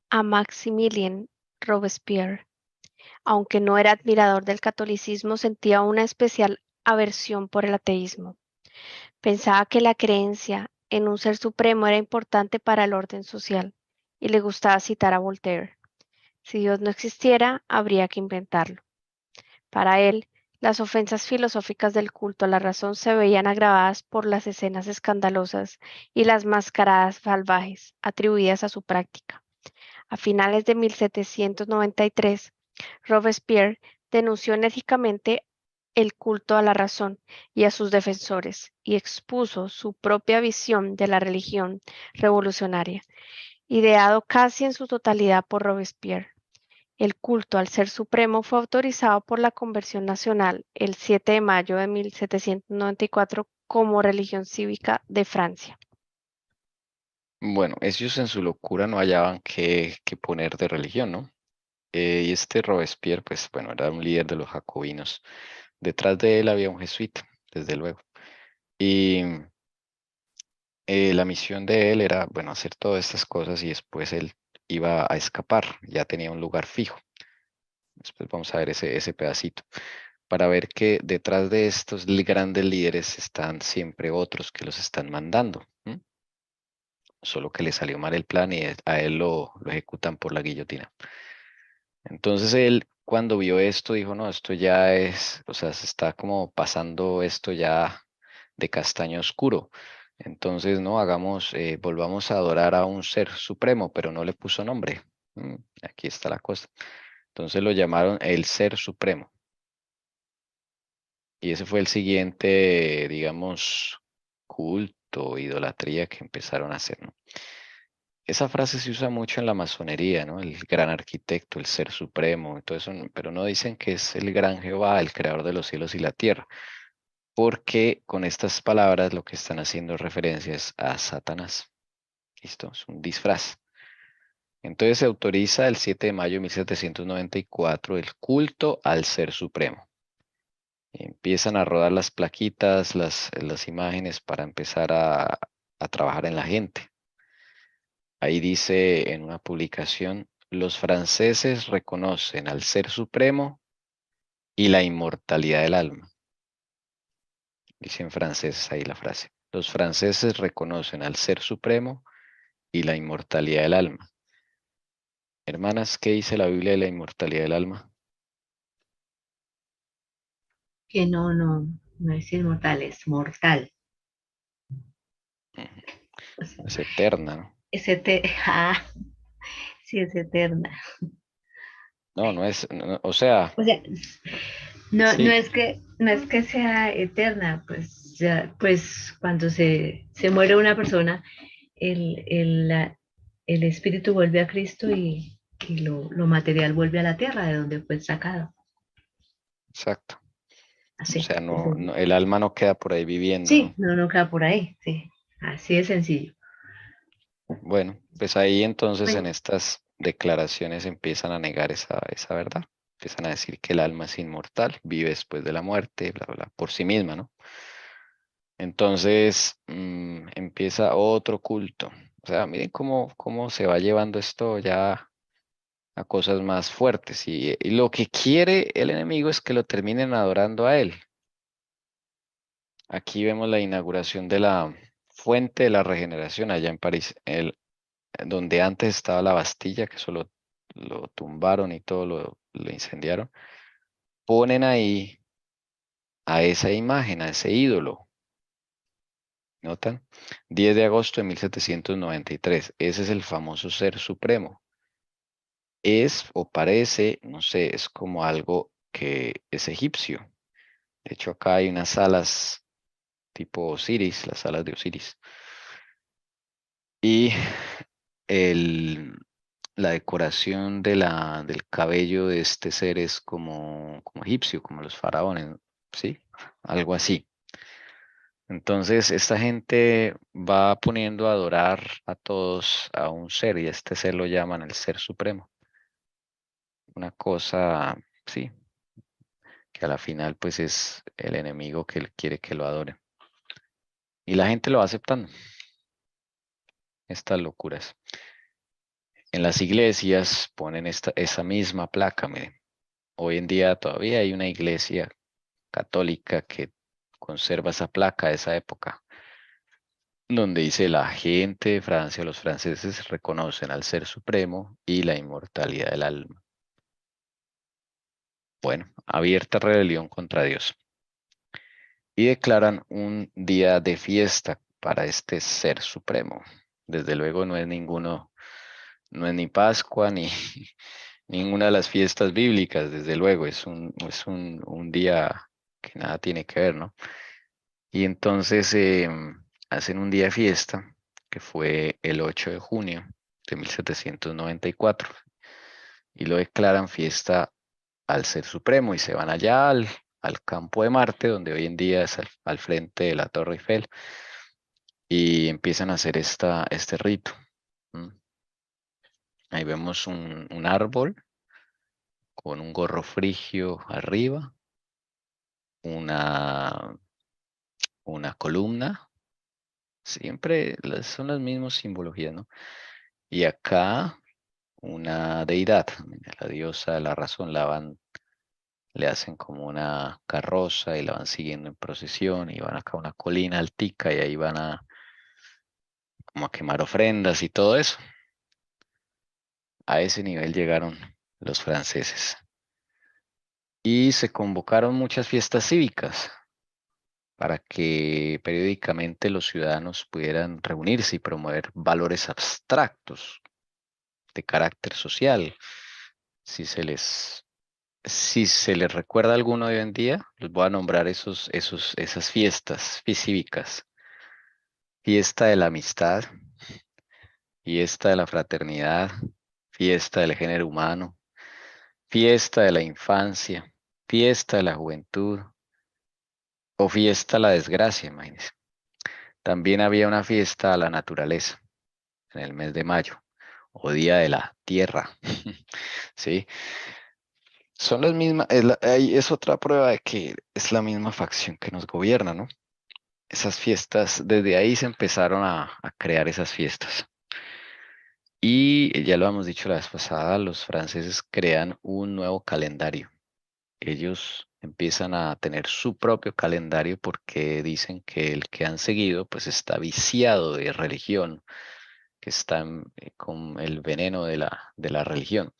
a Maximilien Robespierre. Aunque no era admirador del catolicismo, sentía una especial aversión por el ateísmo. Pensaba que la creencia en un ser supremo era importante para el orden social, y le gustaba citar a Voltaire. Si Dios no existiera, habría que inventarlo. Para él, las ofensas filosóficas del culto a la razón se veían agravadas por las escenas escandalosas y las mascaradas salvajes atribuidas a su práctica. A finales de 1793, Robespierre denunció enérgicamente el culto a la razón y a sus defensores y expuso su propia visión de la religión revolucionaria, ideado casi en su totalidad por Robespierre. El culto al Ser Supremo fue autorizado por la Convención Nacional el 7 de mayo de 1794 como religión cívica de Francia. Bueno, ellos en su locura no hallaban qué poner de religión, ¿no? Y este Robespierre, pues bueno, era un líder de los jacobinos. Detrás de él había un jesuita, desde luego. Y la misión de él era, bueno, hacer todas estas cosas y después él iba a escapar, ya tenía un lugar fijo. Después vamos a ver ese pedacito, para ver que detrás de estos grandes líderes están siempre otros que los están mandando. Solo que le salió mal el plan y a él lo ejecutan por la guillotina. Entonces él, cuando vio esto, dijo, no, esto ya es, o sea, se está como pasando esto ya de castaño oscuro. Entonces, no, volvamos a adorar a un ser supremo, pero no le puso nombre. Aquí está la cosa. Entonces lo llamaron el Ser Supremo. Y ese fue el siguiente, digamos, culto, idolatría que empezaron a hacer, ¿no? Esa frase se usa mucho en la masonería, ¿no? El gran arquitecto, el Ser Supremo y todo eso, pero no dicen que es el gran Jehová, el creador de los cielos y la tierra, porque con estas palabras lo que están haciendo referencia es a Satanás. ¿Listo? Es un disfraz. Entonces se autoriza el 7 de mayo de 1794 el culto al Ser Supremo. Empiezan a rodar las plaquitas, las imágenes para empezar a trabajar en la gente. Ahí dice en una publicación, los franceses reconocen al Ser Supremo y la inmortalidad del alma. Dice en francés ahí la frase. Los franceses reconocen al Ser Supremo y la inmortalidad del alma. Hermanas, ¿qué dice la Biblia de la inmortalidad del alma? Que no es inmortal, es mortal. O sea, Es eterna, ¿no? ah, sí, es eterna. No, no es, o sea, O sea, no sí, es que sea eterna, pues ya, pues cuando se muere una persona, el espíritu vuelve a Cristo y lo material vuelve a la tierra de donde fue sacado. exacto. O Así. sea, el alma no queda por ahí viviendo, Sí, ¿no? no queda por ahí, sí. Así de sencillo. Bueno, pues ahí entonces en Bueno, estas declaraciones empiezan a negar esa verdad. Empiezan a decir que el alma es inmortal, vive después de la muerte, bla, bla, bla, por sí misma, ¿no? Entonces empieza otro culto. O sea, miren cómo se va llevando esto ya a cosas más fuertes. Y lo que quiere el enemigo es que lo terminen adorando a él. Aquí vemos la inauguración de la Fuente de la Regeneración allá en París, donde antes estaba la Bastilla, que eso lo tumbaron y todo lo incendiaron. Ponen ahí a esa imagen, a ese ídolo. ¿Notan? 10 de agosto de 1793. Ese es el famoso Ser Supremo. Es o parece, no sé, es como algo que es egipcio. De hecho, acá hay unas salas tipo Osiris, las salas de Osiris. Y la decoración del cabello de este ser es como egipcio, como los faraones, ¿sí? Algo así. Entonces, esta gente va poniendo a adorar a todos a un ser y este ser lo llaman el Ser Supremo. Una cosa, sí, que a la final pues es el enemigo que él quiere que lo adore. Y la gente lo va aceptando. Estas locuras. En las iglesias ponen esa misma placa, miren. Hoy en día todavía hay una iglesia católica que conserva esa placa de esa época, donde dice la gente de Francia, los franceses reconocen al Ser Supremo y la inmortalidad del alma. Bueno, abierta rebelión contra Dios. Y declaran un día de fiesta para este Ser Supremo. Desde luego no es ninguno, no es ni Pascua ni ninguna de las fiestas bíblicas, desde luego, es un día que nada tiene que ver, ¿no? Y entonces hacen un día de fiesta, que fue el 8 de junio de 1794, y lo declaran fiesta al Ser Supremo, y se van allá al campo de Marte, donde hoy en día es al frente de la Torre Eiffel, y empiezan a hacer este rito. ¿M? Ahí vemos un árbol con un gorro frigio arriba, una, una columna, siempre son las mismas simbologías, ¿no? Y acá una deidad, la diosa de la razón, le hacen como una carroza y la van siguiendo en procesión y van acá a una colina altica y ahí van como a quemar ofrendas y todo eso. A ese nivel llegaron los franceses. Y se convocaron muchas fiestas cívicas para que periódicamente los ciudadanos pudieran reunirse y promover valores abstractos de carácter social. Si se les, si se les recuerda alguno de hoy en día, les voy a nombrar esas fiestas cívicas. Fiesta de la amistad, fiesta de la fraternidad, fiesta del género humano, fiesta de la infancia, fiesta de la juventud o fiesta de la desgracia, imagínense. También había una fiesta a la naturaleza en el mes de mayo o Día de la Tierra. ¿Sí? Son las mismas, ahí es otra prueba de que es la misma facción que nos gobierna, ¿no? Esas fiestas, desde ahí se empezaron a crear esas fiestas. Y ya lo hemos dicho la vez pasada, los franceses crean un nuevo calendario. Ellos empiezan a tener su propio calendario porque dicen que el que han seguido pues está viciado de religión, que está con el veneno de la religión.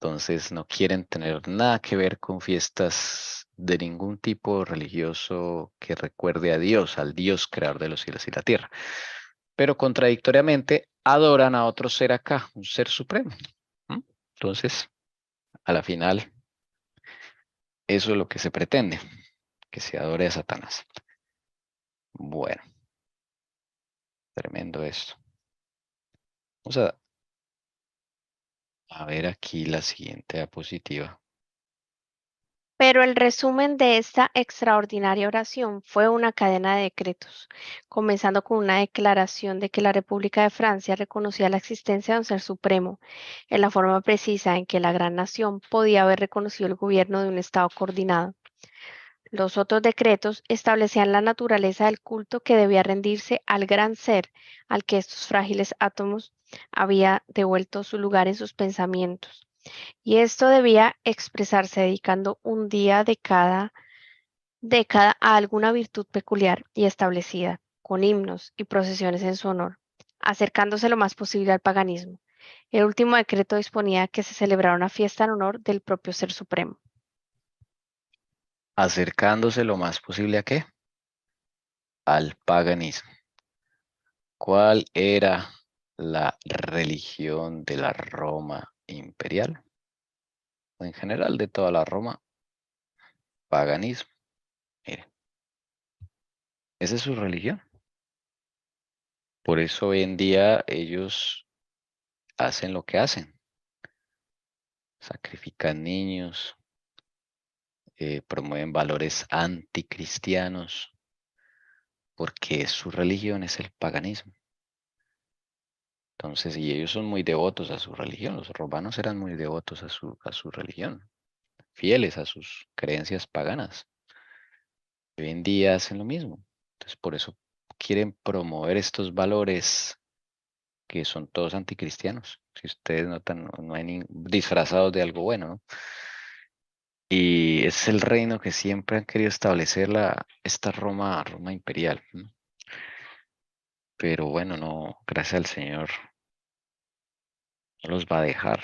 Entonces no quieren tener nada que ver con fiestas de ningún tipo religioso que recuerde a Dios, al Dios creador de los cielos y la tierra. Pero contradictoriamente adoran a otro ser acá, un ser supremo. ¿M? Entonces, a la final, eso es lo que se pretende, que se adore a Satanás. Bueno, tremendo esto. Vamos a ver aquí la siguiente diapositiva. Pero el resumen de esta extraordinaria oración fue una cadena de decretos, comenzando con una declaración de que la República de Francia reconocía la existencia de un ser supremo, en la forma precisa en que la gran nación podía haber reconocido el gobierno de un Estado coordinado. Los otros decretos establecían la naturaleza del culto que debía rendirse al gran ser al que estos frágiles átomos había devuelto su lugar en sus pensamientos. Y esto debía expresarse dedicando un día de cada década a alguna virtud peculiar y establecida, con himnos y procesiones en su honor, acercándose lo más posible al paganismo. El último decreto disponía que se celebrara una fiesta en honor del propio Ser Supremo. Acercándose lo más posible ¿a qué? Al paganismo. ¿Cuál era la religión de la Roma imperial? O en general de toda la Roma, paganismo. Miren, esa es su religión. Por eso hoy en día ellos hacen lo que hacen. Sacrifican niños, promueven valores anticristianos, porque su religión es el paganismo. Entonces, y ellos son muy devotos a su religión. Los romanos eran muy devotos a su religión, fieles a sus creencias paganas. Hoy en día hacen lo mismo. Entonces, por eso quieren promover estos valores que son todos anticristianos. Si ustedes notan, no hay disfrazados de algo bueno, ¿no? Y es el reino que siempre han querido establecer esta Roma imperial, ¿no? Pero bueno, no, gracias al Señor, no los va a dejar.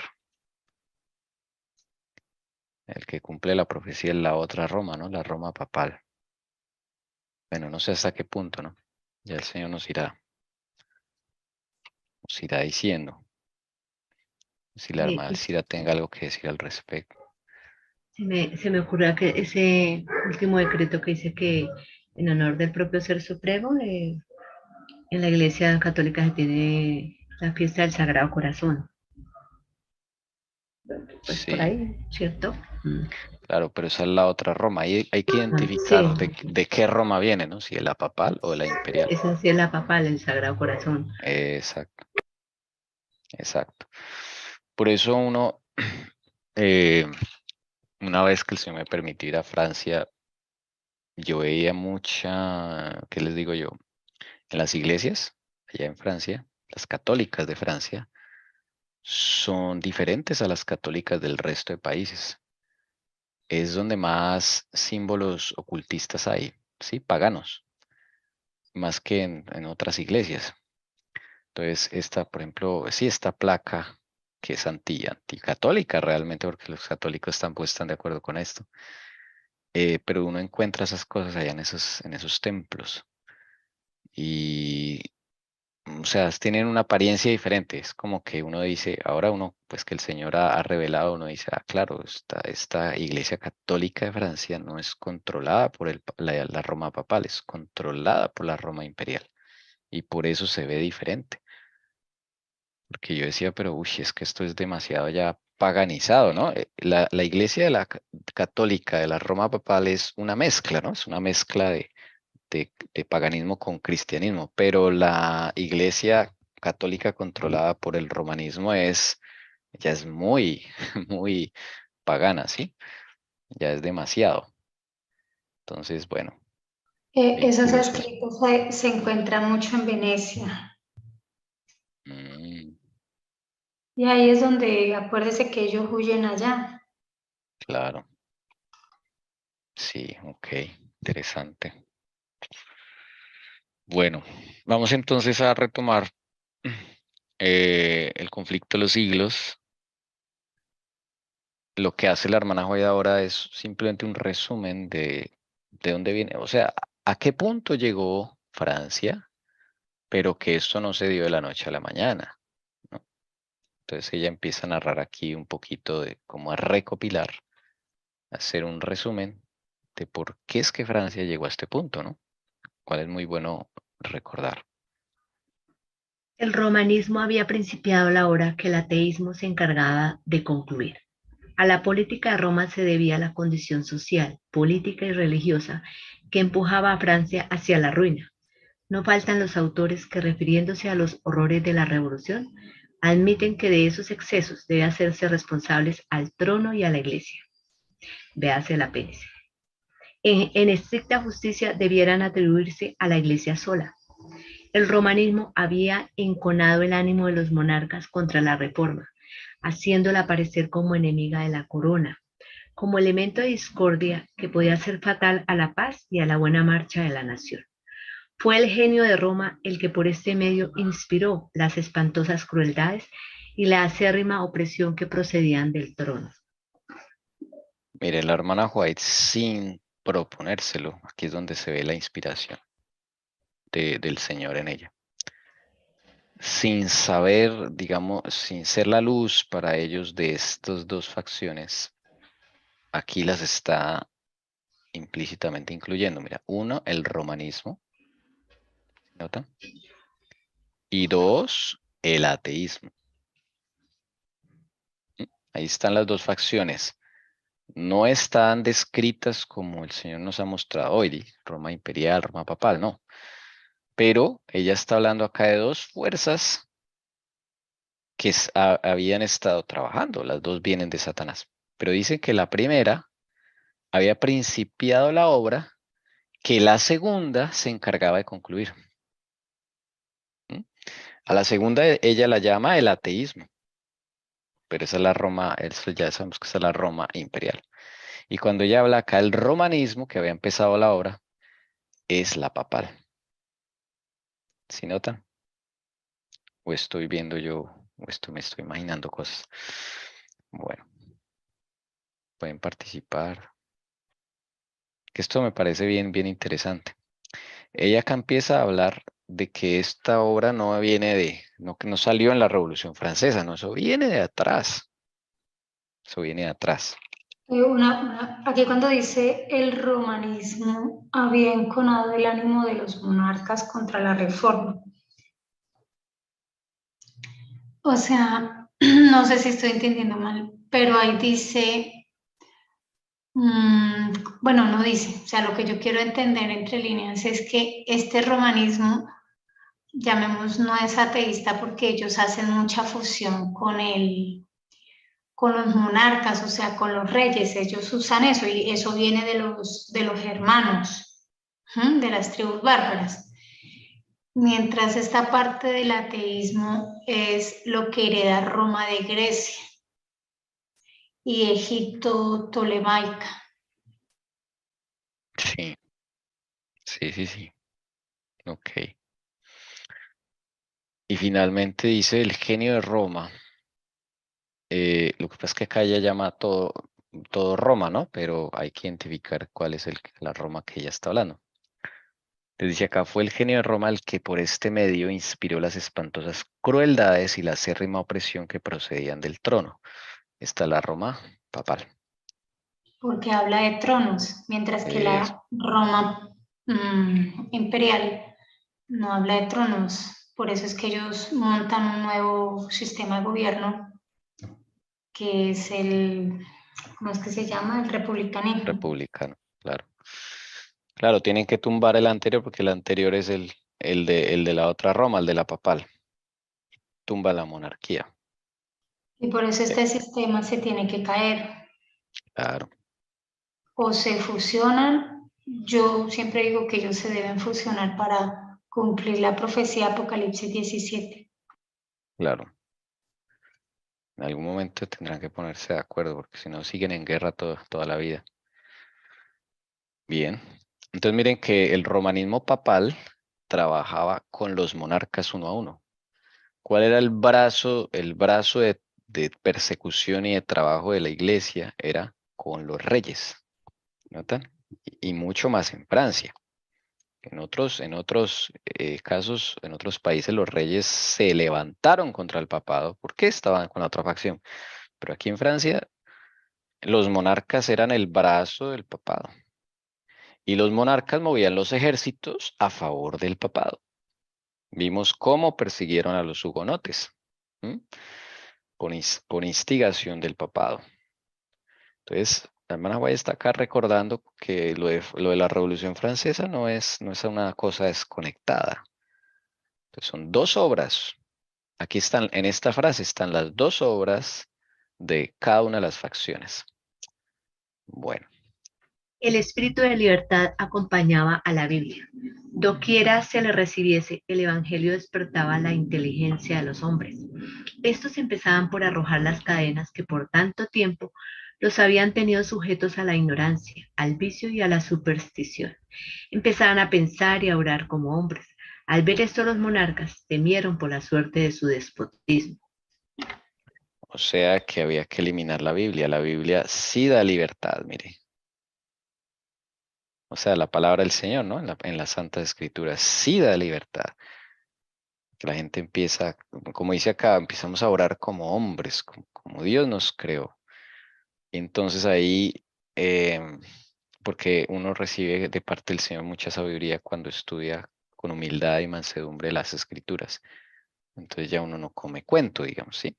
El que cumple la profecía es la otra Roma, ¿no? La Roma papal. Bueno, no sé hasta qué punto, ¿no? Ya el Señor nos irá diciendo. Si la hermana Alcira tenga algo que decir al respecto. Se me ocurrió que ese último decreto que dice que en honor del propio Ser Supremo, en la Iglesia Católica se tiene la fiesta del Sagrado Corazón. Pues Sí, por ahí, ¿cierto? claro, pero esa es la otra Roma. Ahí hay que identificar Sí, de qué Roma viene, ¿no? Si es la papal o la imperial. esa sí es la papal, el Sagrado Corazón. Exacto, exacto. Por eso uno, eh, una vez que el Señor me permitió ir a Francia, yo veía mucha, ¿qué les digo yo? En las iglesias, allá en Francia, las católicas de Francia, son diferentes a las católicas del resto de países. Es donde más símbolos ocultistas hay, ¿sí? Paganos, más que en otras iglesias. Entonces, esta, por ejemplo, sí, esta placa que es anticatólica realmente, porque los católicos tampoco están de acuerdo con esto. Pero uno encuentra esas cosas allá en esos templos. Y, o sea, tienen una apariencia diferente. Es como que uno dice, ahora uno, pues que el Señor ha revelado, uno dice, ah, claro, esta Iglesia Católica de Francia no es controlada por la Roma papal, es controlada por la Roma imperial. Y por eso se ve diferente. Porque yo decía, pero uy, es que esto es demasiado ya paganizado, ¿no? La Iglesia de Católica de la Roma papal es una mezcla, ¿no? Es una mezcla de paganismo con cristianismo, pero la Iglesia Católica controlada por el romanismo ya es muy, muy pagana, ¿sí? Ya es demasiado. Entonces, bueno, bien Esos curioso eso. escritos se encuentran mucho en Venecia. Mm, Y ahí es donde, acuérdese que ellos huyen allá. claro, sí, ok, interesante. Bueno, vamos entonces a retomar el conflicto de los siglos. Lo que hace la hermana Joya ahora es simplemente un resumen de dónde viene, o sea, a qué punto llegó Francia, pero que esto no se dio de la noche a la mañana, ¿no? Entonces ella empieza a narrar aquí un poquito de cómo a recopilar, hacer un resumen de por qué es que Francia llegó a este punto, ¿no? Cuál es muy bueno recordar. El romanismo había principiado la hora que el ateísmo se encargaba de concluir. A la política de Roma se debía la condición social, política y religiosa que empujaba a Francia hacia la ruina. No faltan los autores que, refiriéndose a los horrores de la revolución, admiten que de esos excesos debe hacerse responsables al trono y a la iglesia. Véase el apéndice. En estricta justicia debieran atribuirse a la iglesia sola. El romanismo había enconado el ánimo de los monarcas contra la reforma, haciéndola aparecer como enemiga de la corona, como elemento de discordia que podía ser fatal a la paz y a la buena marcha de la nación. Fue el genio de Roma el que por este medio inspiró las espantosas crueldades y la acérrima opresión que procedían del trono. Mire, la hermana White, sin proponérselo, aquí es donde se ve la inspiración del Señor en ella. Sin saber, digamos, sin ser la luz para ellos de estas dos facciones, aquí las está implícitamente incluyendo. Mira, uno, el romanismo, ¿notan? Y 2, el ateísmo. Ahí están las dos facciones. No están descritas como el Señor nos ha mostrado hoy, Roma imperial, Roma papal, no. Pero ella está hablando acá de dos fuerzas que habían estado trabajando. Las dos vienen de Satanás. Pero dice que la primera había principiado la obra que la segunda se encargaba de concluir. A la segunda ella la llama el ateísmo. Pero esa es la Roma, eso ya sabemos que esa es la Roma imperial. Y cuando ella habla acá, el romanismo, que había empezado la obra, es la papal. ¿Sí notan? O estoy viendo yo, me estoy imaginando cosas. Bueno, pueden participar. Que esto me parece bien interesante. Ella acá empieza a hablar de que esta obra no viene que no salió en la Revolución Francesa, no, eso viene de atrás. Eso viene de atrás. Aquí cuando dice el romanismo había enconado el ánimo de los monarcas contra la reforma. O sea, no sé si estoy entendiendo mal, pero ahí dice, bueno, no dice, o sea, lo que yo quiero entender entre líneas es que este romanismo, llamemos, no es ateísta porque ellos hacen mucha fusión con los monarcas, o sea, con los reyes, ellos usan eso y eso viene de los germanos, de las tribus bárbaras. Mientras esta parte del ateísmo es lo que hereda Roma de Grecia y Egipto tolemaica. Sí. Sí. Ok. Y finalmente dice el genio de Roma. Lo que pasa es que acá ella llama todo Roma, ¿no? Pero hay que identificar cuál es la Roma que ella está hablando. Les dice acá, fue el genio de Roma el que por este medio inspiró las espantosas crueldades y la acérrima opresión que procedían del trono. Está la Roma papal. Porque habla de tronos, mientras que la Roma imperial no habla de tronos. Por eso es que ellos montan un nuevo sistema de gobierno que es ¿cómo es que se llama? El republicanismo. Republicano, claro. Claro, tienen que tumbar el anterior porque el anterior es el de la otra Roma, el de la papal. Tumba la monarquía. Y por eso este sistema se tiene que caer. Claro. O se fusionan, yo siempre digo que ellos se deben fusionar para cumplir la profecía Apocalipsis 17. Claro. En algún momento tendrán que ponerse de acuerdo porque si no siguen en guerra toda la vida. Bien. Entonces miren que el romanismo papal trabajaba con los monarcas uno a uno. ¿Cuál era el brazo de persecución y de trabajo de la iglesia? Era con los reyes. ¿Notan? Y mucho más en Francia. En otros casos, en otros países, los reyes se levantaron contra el papado porque estaban con la otra facción. Pero aquí en Francia, los monarcas eran el brazo del papado. Y los monarcas movían los ejércitos a favor del papado. Vimos cómo persiguieron a los hugonotes, por instigación del papado. Entonces, la hermana Guay está acá recordando que lo de la Revolución Francesa no es una cosa desconectada. Entonces, son dos obras. Aquí están, en esta frase están las dos obras de cada una de las facciones. Bueno. El espíritu de libertad acompañaba a la Biblia. Doquiera se le recibiese, el Evangelio despertaba la inteligencia de los hombres. Estos empezaban por arrojar las cadenas que por tanto tiempo los habían tenido sujetos a la ignorancia, al vicio y a la superstición. Empezaban a pensar y a orar como hombres. Al ver esto los monarcas temieron por la suerte de su despotismo. O sea que había que eliminar la Biblia. La Biblia sí da libertad, mire. O sea, la palabra del Señor, ¿no? En la Santa Escritura sí da libertad. Que la gente empieza, como dice acá, empezamos a orar como hombres, como Dios nos creó. Y entonces ahí, porque uno recibe de parte del Señor mucha sabiduría cuando estudia con humildad y mansedumbre las Escrituras. entonces ya uno no come cuento, digamos, ¿sí?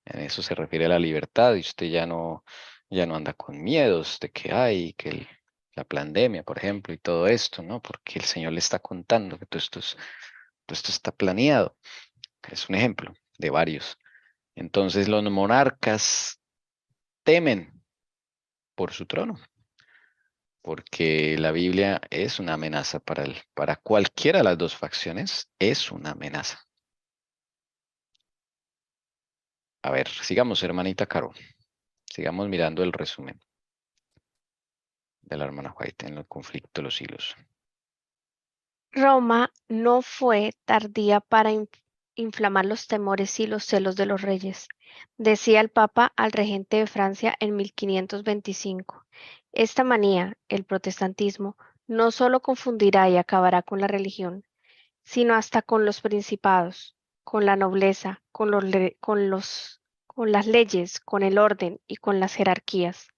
En eso se refiere a la libertad y usted ya no anda con miedos de que hay, la pandemia, por ejemplo, y todo esto, ¿no? Porque el Señor le está contando que todo esto está planeado. Es un ejemplo de varios. Entonces los monarcas temen por su trono, porque la Biblia es una amenaza para cualquiera de las dos facciones, es una amenaza. A ver, sigamos, hermanita Caro. Sigamos mirando el resumen de la hermana White en el conflicto de los siglos. Roma no fue tardía para inflamar los temores y los celos de los reyes, decía el Papa al regente de Francia en 1525. Esta manía, el protestantismo, no solo confundirá y acabará con la religión, sino hasta con los principados, con la nobleza, con las leyes, con el orden y con las jerarquías.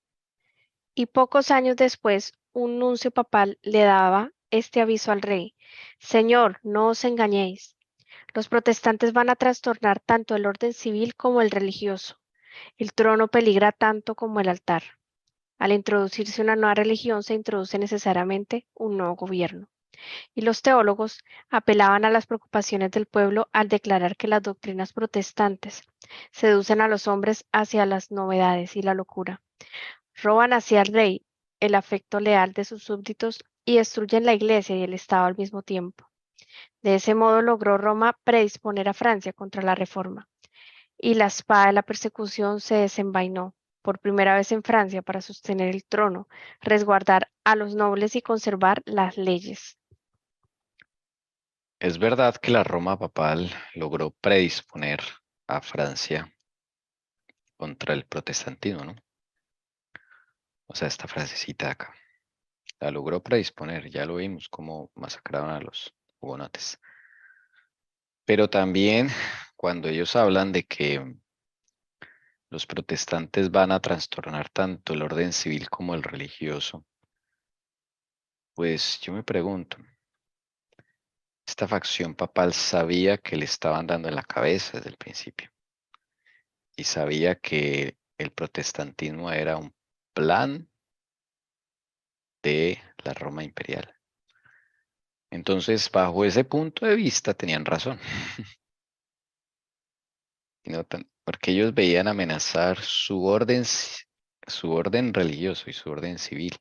Y pocos años después, un nuncio papal le daba este aviso al rey: Señor, no os engañéis. Los protestantes van a trastornar tanto el orden civil como el religioso. El trono peligra tanto como el altar. Al introducirse una nueva religión, se introduce necesariamente un nuevo gobierno. Y los teólogos apelaban a las preocupaciones del pueblo al declarar que las doctrinas protestantes seducen a los hombres hacia las novedades y la locura. Roban hacia el rey el afecto leal de sus súbditos y destruyen la iglesia y el Estado al mismo tiempo. De ese modo logró Roma predisponer a Francia contra la reforma, y la espada de la persecución se desenvainó por primera vez en Francia para sostener el trono, resguardar a los nobles y conservar las leyes. Es verdad que la Roma papal logró predisponer a Francia contra el protestantismo, ¿no? O sea, esta frasecita acá. La logró predisponer, ya lo vimos cómo masacraron a los hugonotes. Pero también cuando ellos hablan de que los protestantes van a trastornar tanto el orden civil como el religioso, pues yo me pregunto, esta facción papal sabía que le estaban dando en la cabeza desde el principio y sabía que el protestantismo era un plan de la Roma imperial. Entonces, bajo ese punto de vista, tenían razón. Porque ellos veían amenazar su orden religioso y su orden civil.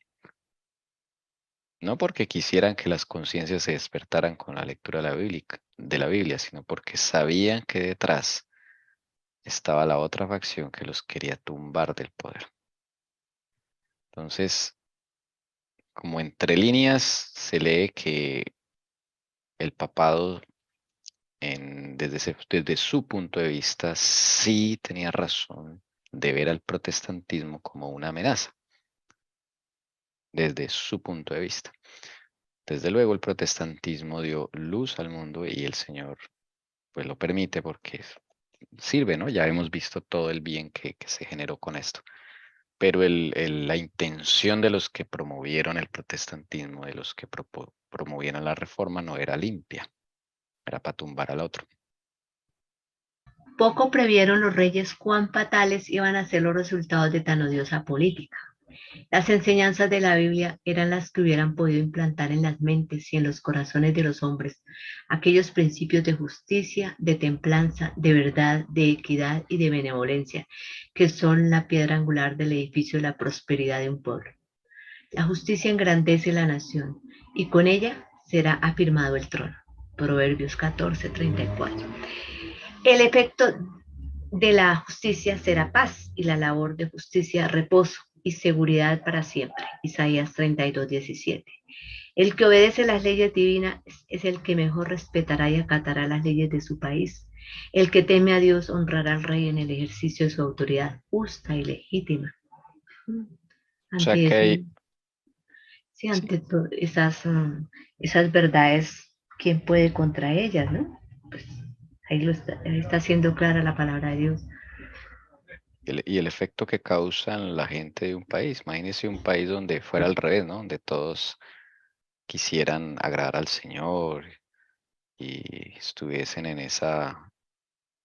No porque quisieran que las conciencias se despertaran con la lectura de la Biblia, sino porque sabían que detrás estaba la otra facción que los quería tumbar del poder. Entonces, como entre líneas, se lee que el papado, desde su punto de vista, sí tenía razón de ver al protestantismo como una amenaza, desde su punto de vista. Desde luego el protestantismo dio luz al mundo y el Señor pues lo permite porque sirve, ¿no? Ya hemos visto todo el bien que se generó con esto. Pero la intención de los que promovieron el protestantismo, de los que promovieron la reforma, no era limpia, era para tumbar al otro. Poco previeron los reyes cuán fatales iban a ser los resultados de tan odiosa política. Las enseñanzas de la Biblia eran las que hubieran podido implantar en las mentes y en los corazones de los hombres aquellos principios de justicia, de templanza, de verdad, de equidad y de benevolencia, que son la piedra angular del edificio de la prosperidad de un pueblo. La justicia engrandece la nación y con ella será afirmado el trono. Proverbios 14:34. El efecto de la justicia será paz y la labor de justicia reposo y seguridad para siempre. Isaías 32:17. El que obedece las leyes divinas es el que mejor respetará y acatará las leyes de su país. El que teme a Dios honrará al rey en el ejercicio de su autoridad justa y legítima. O sea que hay, ante todas esas verdades, ¿quién puede contra ellas, no? Pues ahí está siendo clara la palabra de Dios. y el efecto que causan la gente de un país. Imagínese un país donde fuera al revés, ¿no? Donde todos quisieran agradar al Señor y estuviesen en esa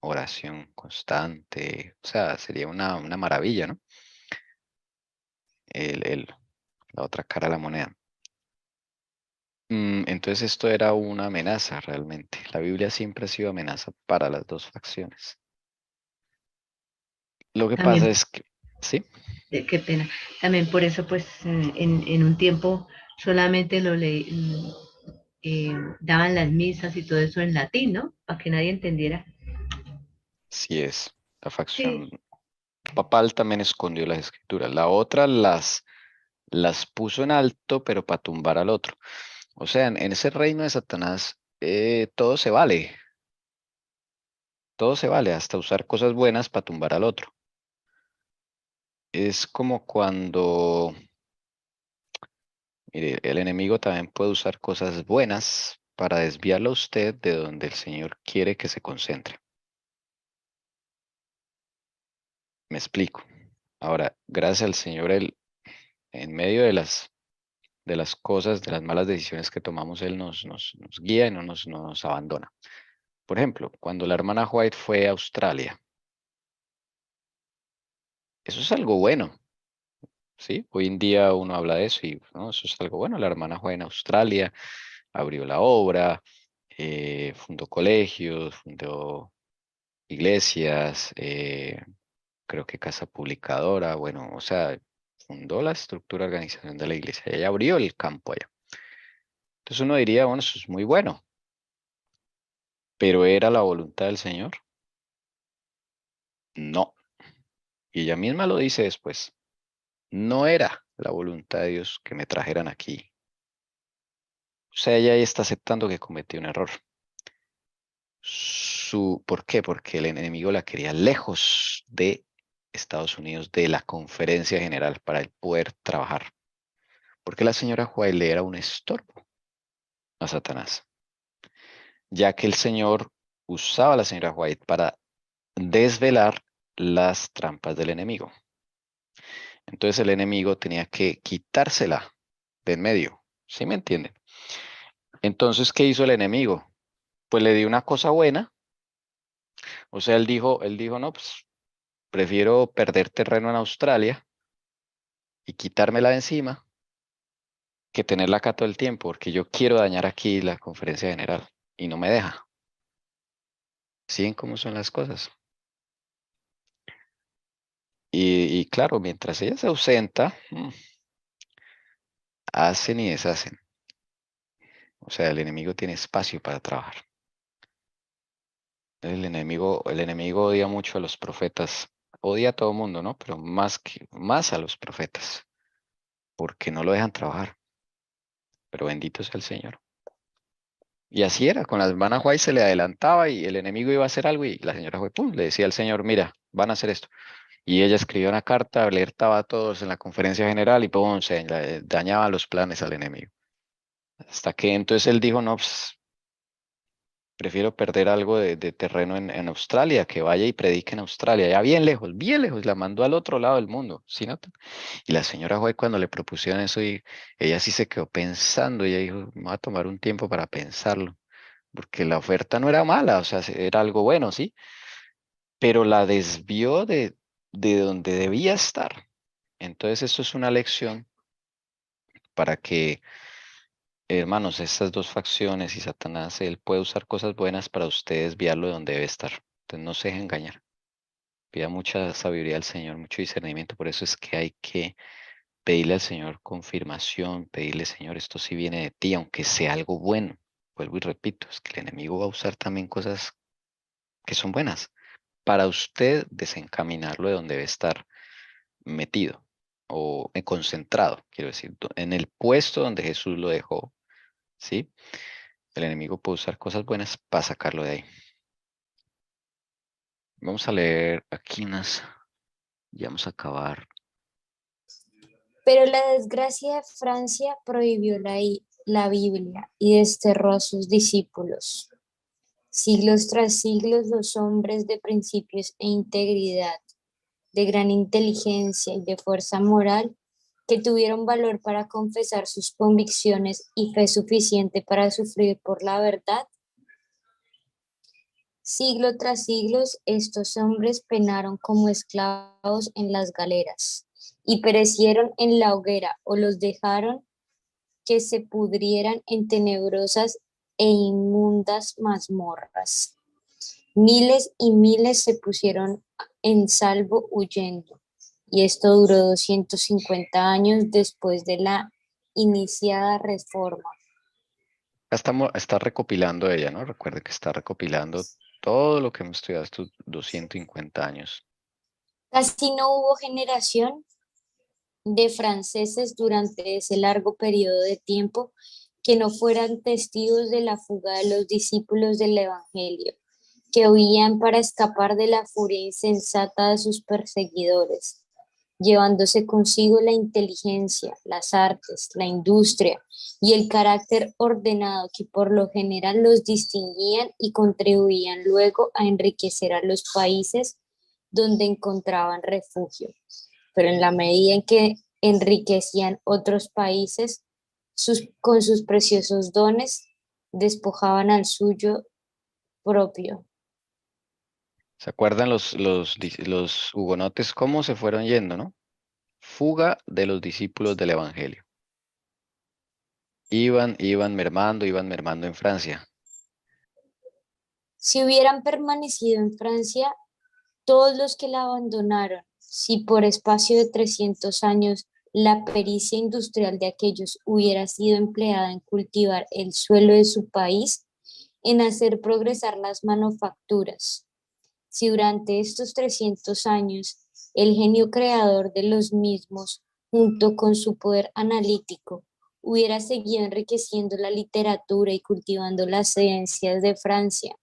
oración constante, o sea, sería una maravilla, ¿no? La otra cara de la moneda. Entonces esto era una amenaza realmente. La Biblia siempre ha sido amenaza para las dos facciones. Lo que pasa También, es que, ¿sí? qué pena. También por eso, pues, en un tiempo solamente daban las misas y todo eso en latín, ¿no? Para que nadie entendiera. Sí es. La facción Sí, papal también escondió las escrituras. La otra las puso en alto, pero para tumbar al otro. O sea, en ese reino de Satanás, todo se vale. Todo se vale, hasta usar cosas buenas para tumbar al otro. Es como cuando, mire, el enemigo también puede usar cosas buenas para desviarlo a usted de donde el Señor quiere que se concentre. Me explico. Ahora, gracias al Señor, Él, en medio de las cosas, de las malas decisiones que tomamos, Él nos guía y no nos abandona. Por ejemplo, cuando la hermana White fue a Australia, eso es algo bueno, ¿sí? Hoy en día uno habla de eso y ¿no? Eso es algo bueno. La hermana White en Australia abrió la obra, fundó colegios, fundó iglesias, creo que casa publicadora, bueno, o sea, fundó la estructura de organización de la iglesia. Ella abrió el campo allá. Entonces uno diría, bueno, eso es muy bueno, pero ¿era la voluntad del Señor? No. Y ella misma lo dice después. No era la voluntad de Dios que me trajeran aquí. O sea, ella ahí está aceptando que cometió un error. ¿Por qué? Porque el enemigo la quería lejos de Estados Unidos, de la conferencia general para el poder trabajar. Porque la señora White le era un estorbo a Satanás, ya que el Señor usaba a la señora White para desvelar las trampas del enemigo. Entonces el enemigo tenía que quitársela de en medio. ¿Sí me entienden? Entonces, ¿qué hizo el enemigo? Pues le dio una cosa buena. O sea, él dijo, no, pues prefiero perder terreno en Australia y quitármela de encima que tenerla acá todo el tiempo, porque yo quiero dañar aquí la conferencia general y no me deja. ¿Siguen cómo son las cosas? Y claro, mientras ella se ausenta, hacen y deshacen. O sea, el enemigo tiene espacio para trabajar. El enemigo odia mucho a los profetas. Odia a todo mundo, ¿no? Pero más a los profetas, porque no lo dejan trabajar. Pero bendito sea el Señor. Y así era, con la hermana White se le adelantaba y el enemigo iba a hacer algo y la señora White, pum, le decía al Señor, mira, van a hacer esto. Y ella escribió una carta, alertaba a todos en la conferencia general y pum, dañaba los planes al enemigo. Hasta que entonces él dijo, no, pues, prefiero perder algo de terreno en Australia, que vaya y predique en Australia, ya bien lejos, la mandó al otro lado del mundo, ¿sí notan? Y la señora White cuando le propusieron eso, y ella sí se quedó pensando, ella dijo, me voy a tomar un tiempo para pensarlo, porque la oferta no era mala, o sea, era algo bueno, ¿sí? Pero la desvió de donde debía estar. Entonces, esto es una lección para que, hermanos, estas dos facciones y Satanás, él puede usar cosas buenas para usted desviarlo de donde debe estar. Entonces, no se deje engañar. Pida mucha sabiduría al Señor, mucho discernimiento. Por eso es que hay que pedirle al Señor confirmación, pedirle, Señor, esto sí viene de ti, aunque sea algo bueno. Vuelvo y repito, es que el enemigo va a usar también cosas que son buenas para usted desencaminarlo de donde debe estar metido o concentrado, quiero decir, en el puesto donde Jesús lo dejó, ¿sí? El enemigo puede usar cosas buenas para sacarlo de ahí. Vamos a leer aquí unas, ya vamos a acabar. Pero la desgracia de Francia prohibió la Biblia y desterró a sus discípulos. Siglos tras siglos, los hombres de principios e integridad, de gran inteligencia y de fuerza moral, que tuvieron valor para confesar sus convicciones y fe suficiente para sufrir por la verdad, Siglo tras siglo, estos hombres penaron como esclavos en las galeras y perecieron en la hoguera o los dejaron que se pudrieran en tenebrosas e inmundas mazmorras. Miles y miles se pusieron en salvo huyendo, y esto duró 250 años después de la iniciada reforma. Está recopilando ella, ¿no? Recuerde que está recopilando todo lo que hemos estudiado estos 250 años. Casi no hubo generación de franceses durante ese largo periodo de tiempo que no fueran testigos de la fuga de los discípulos del Evangelio, que huían para escapar de la furia insensata de sus perseguidores, llevándose consigo la inteligencia, las artes, la industria y el carácter ordenado que por lo general los distinguían y contribuían luego a enriquecer a los países donde encontraban refugio. Pero en la medida en que enriquecían otros países con sus preciosos dones, despojaban al suyo propio. ¿Se acuerdan los hugonotes cómo se fueron yendo, no? Fuga de los discípulos del Evangelio. Iban mermando en Francia. Si hubieran permanecido en Francia, todos los que la abandonaron, si por espacio de 300 años la pericia industrial de aquellos hubiera sido empleada en cultivar el suelo de su país, en hacer progresar las manufacturas, si durante estos 300 años el genio creador de los mismos, junto con su poder analítico, hubiera seguido enriqueciendo la literatura y cultivando las ciencias de Francia,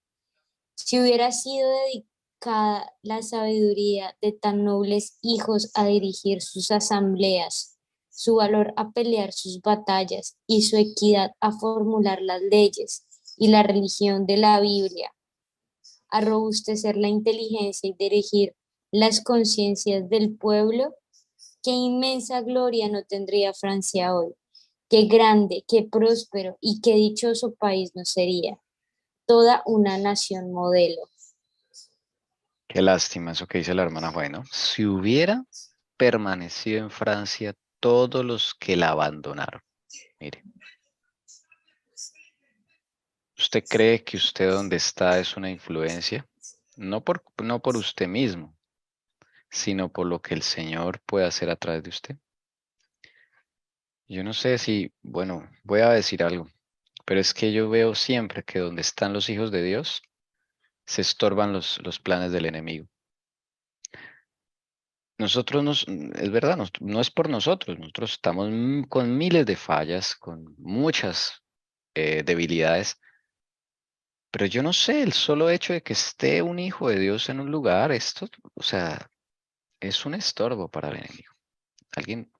si hubiera sido dedicada la sabiduría de tan nobles hijos a dirigir sus asambleas, su valor a pelear sus batallas y su equidad a formular las leyes y la religión de la Biblia, a robustecer la inteligencia y dirigir las conciencias del pueblo, qué inmensa gloria no tendría Francia hoy, qué grande, qué próspero y qué dichoso país no sería, toda una nación modelo. Qué lástima eso que dice la hermana Juana, ¿no? Si hubiera permanecido en Francia todos los que la abandonaron. Mire. ¿Usted cree que usted donde está es una influencia? No por usted mismo, sino por lo que el Señor puede hacer a través de usted. Yo no sé si, bueno, voy a decir algo, pero es que yo veo siempre que donde están los hijos de Dios, se estorban los planes del enemigo. Nosotros, es verdad, no es por nosotros estamos con miles de fallas, con muchas debilidades, pero yo no sé, el solo hecho de que esté un hijo de Dios en un lugar, esto, o sea, es un estorbo para el enemigo. Alguien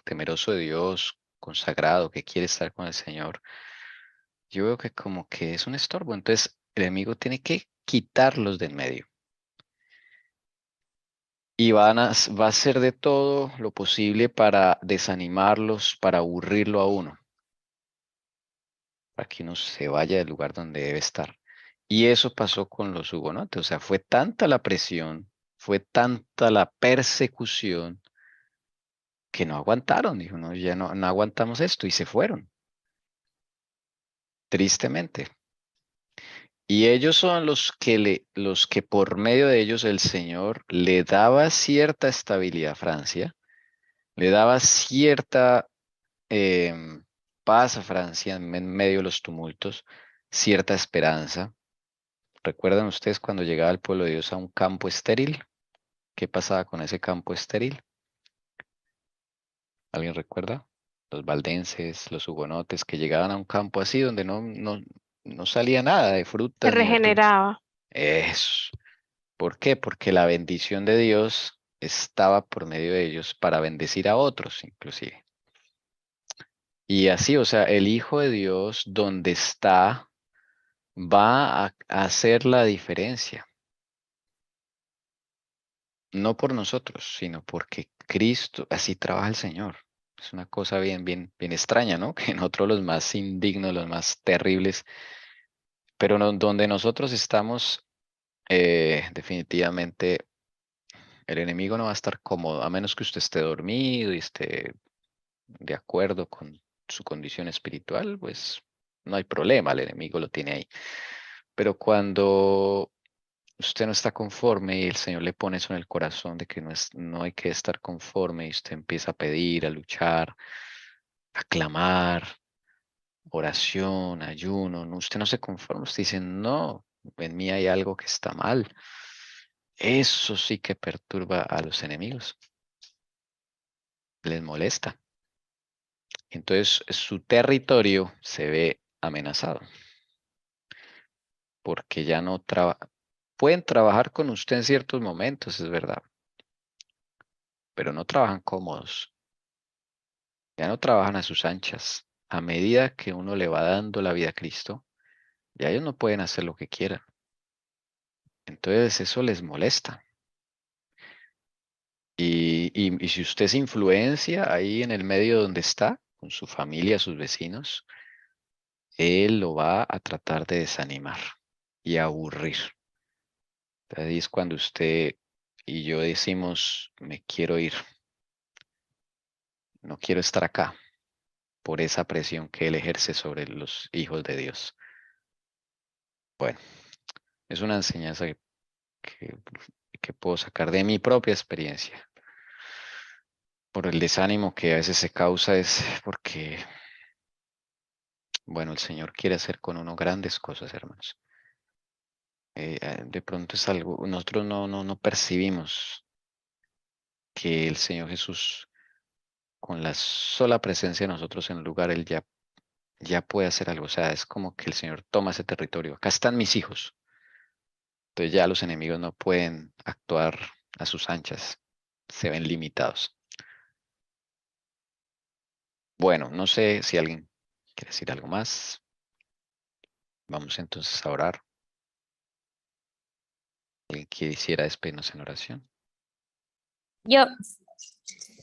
temeroso de Dios, consagrado, que quiere estar con el Señor, yo veo que como que es un estorbo, entonces el enemigo tiene que quitarlos de en medio. Y va a hacer de todo lo posible para desanimarlos, para aburrirlo a uno, para que uno se vaya del lugar donde debe estar. Y eso pasó con los hugonotes, o sea, fue tanta la presión, fue tanta la persecución, que no aguantaron, dijo, no, ya no aguantamos esto, y se fueron, tristemente. Y ellos son los que por medio de ellos el Señor le daba cierta estabilidad a Francia, le daba cierta paz a Francia en medio de los tumultos, cierta esperanza. ¿Recuerdan ustedes cuando llegaba el pueblo de Dios a un campo estéril? ¿Qué pasaba con ese campo estéril? ¿Alguien recuerda? Los valdenses, los hugonotes que llegaban a un campo así donde no salía nada de Se frutas ni verduras. regeneraba. Eso. ¿Por qué? Porque la bendición de Dios estaba por medio de ellos para bendecir a otros, inclusive. Y así, o sea, el Hijo de Dios, donde está, va a hacer la diferencia. No por nosotros, sino porque Cristo, así trabaja el Señor. Es una cosa bien extraña, ¿no? Que nosotros los más indignos, los más terribles, Pero donde nosotros estamos, definitivamente el enemigo no va a estar cómodo, a menos que usted esté dormido y esté de acuerdo con su condición espiritual, pues no hay problema, el enemigo lo tiene ahí. Pero cuando usted no está conforme y el Señor le pone eso en el corazón de que no hay que estar conforme y usted empieza a pedir, a luchar, a clamar, oración, ayuno, usted no se conforma, usted dice, no, en mí hay algo que está mal. Eso sí que perturba a los enemigos, les molesta. Entonces su territorio se ve amenazado porque ya no pueden trabajar con usted en ciertos momentos, es verdad, pero no trabajan cómodos, ya no trabajan a sus anchas. A medida que uno le va dando la vida a Cristo, ya ellos no pueden hacer lo que quieran. Entonces eso les molesta. Y si usted es influencia ahí en el medio donde está, con su familia, sus vecinos, él lo va a tratar de desanimar y aburrir. Entonces ahí es cuando usted y yo decimos, me quiero ir, no quiero estar acá por esa presión que él ejerce sobre los hijos de Dios. Bueno, es una enseñanza que, que puedo sacar de mi propia experiencia. Por el desánimo que a veces se causa es porque, bueno, el Señor quiere hacer con uno grandes cosas, hermanos. De pronto es algo, nosotros no percibimos que el Señor Jesús, con la sola presencia de nosotros en el lugar, Él ya puede hacer algo. O sea, es como que el Señor toma ese territorio. Acá están mis hijos. Entonces ya los enemigos no pueden actuar a sus anchas. Se ven limitados. Bueno, no sé si alguien quiere decir algo más. Vamos entonces a orar. ¿Alguien quisiera despedirnos en oración? Yo,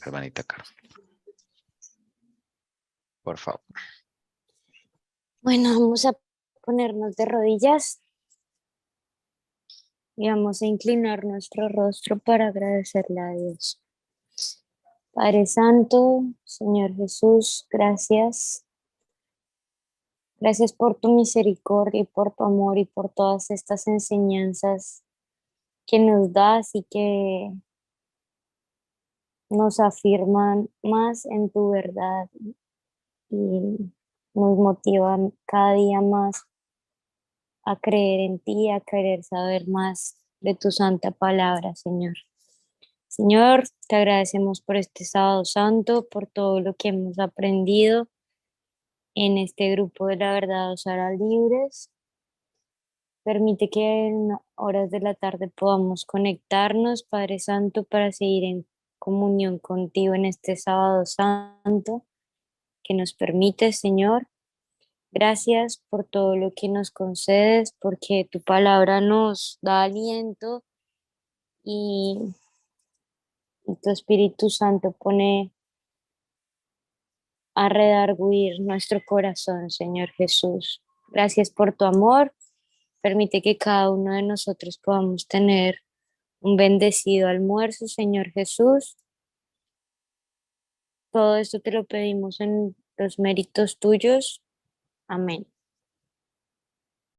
Hermanita Carmen, por favor. bueno, vamos a ponernos de rodillas y vamos a inclinar nuestro rostro para agradecerle a Dios. Padre Santo, Señor Jesús, gracias. Gracias por tu misericordia y por tu amor y por todas estas enseñanzas que nos das y que nos afirman más en tu verdad y nos motivan cada día más a creer en ti, a querer saber más de tu santa palabra, Señor. Señor, te agradecemos por este sábado santo, por todo lo que hemos aprendido en este grupo de la verdad Osara Libres. Permite que en horas de la tarde podamos conectarnos, Padre Santo, para seguir en comunión contigo en este sábado santo que nos permite, Señor. Gracias por todo lo que nos concedes, porque tu palabra nos da aliento y tu Espíritu Santo pone a redarguir nuestro corazón, Señor Jesús. Gracias por tu amor. Permite que cada uno de nosotros podamos tener un bendecido almuerzo, Señor Jesús. Todo esto te lo pedimos en los méritos tuyos. Amén.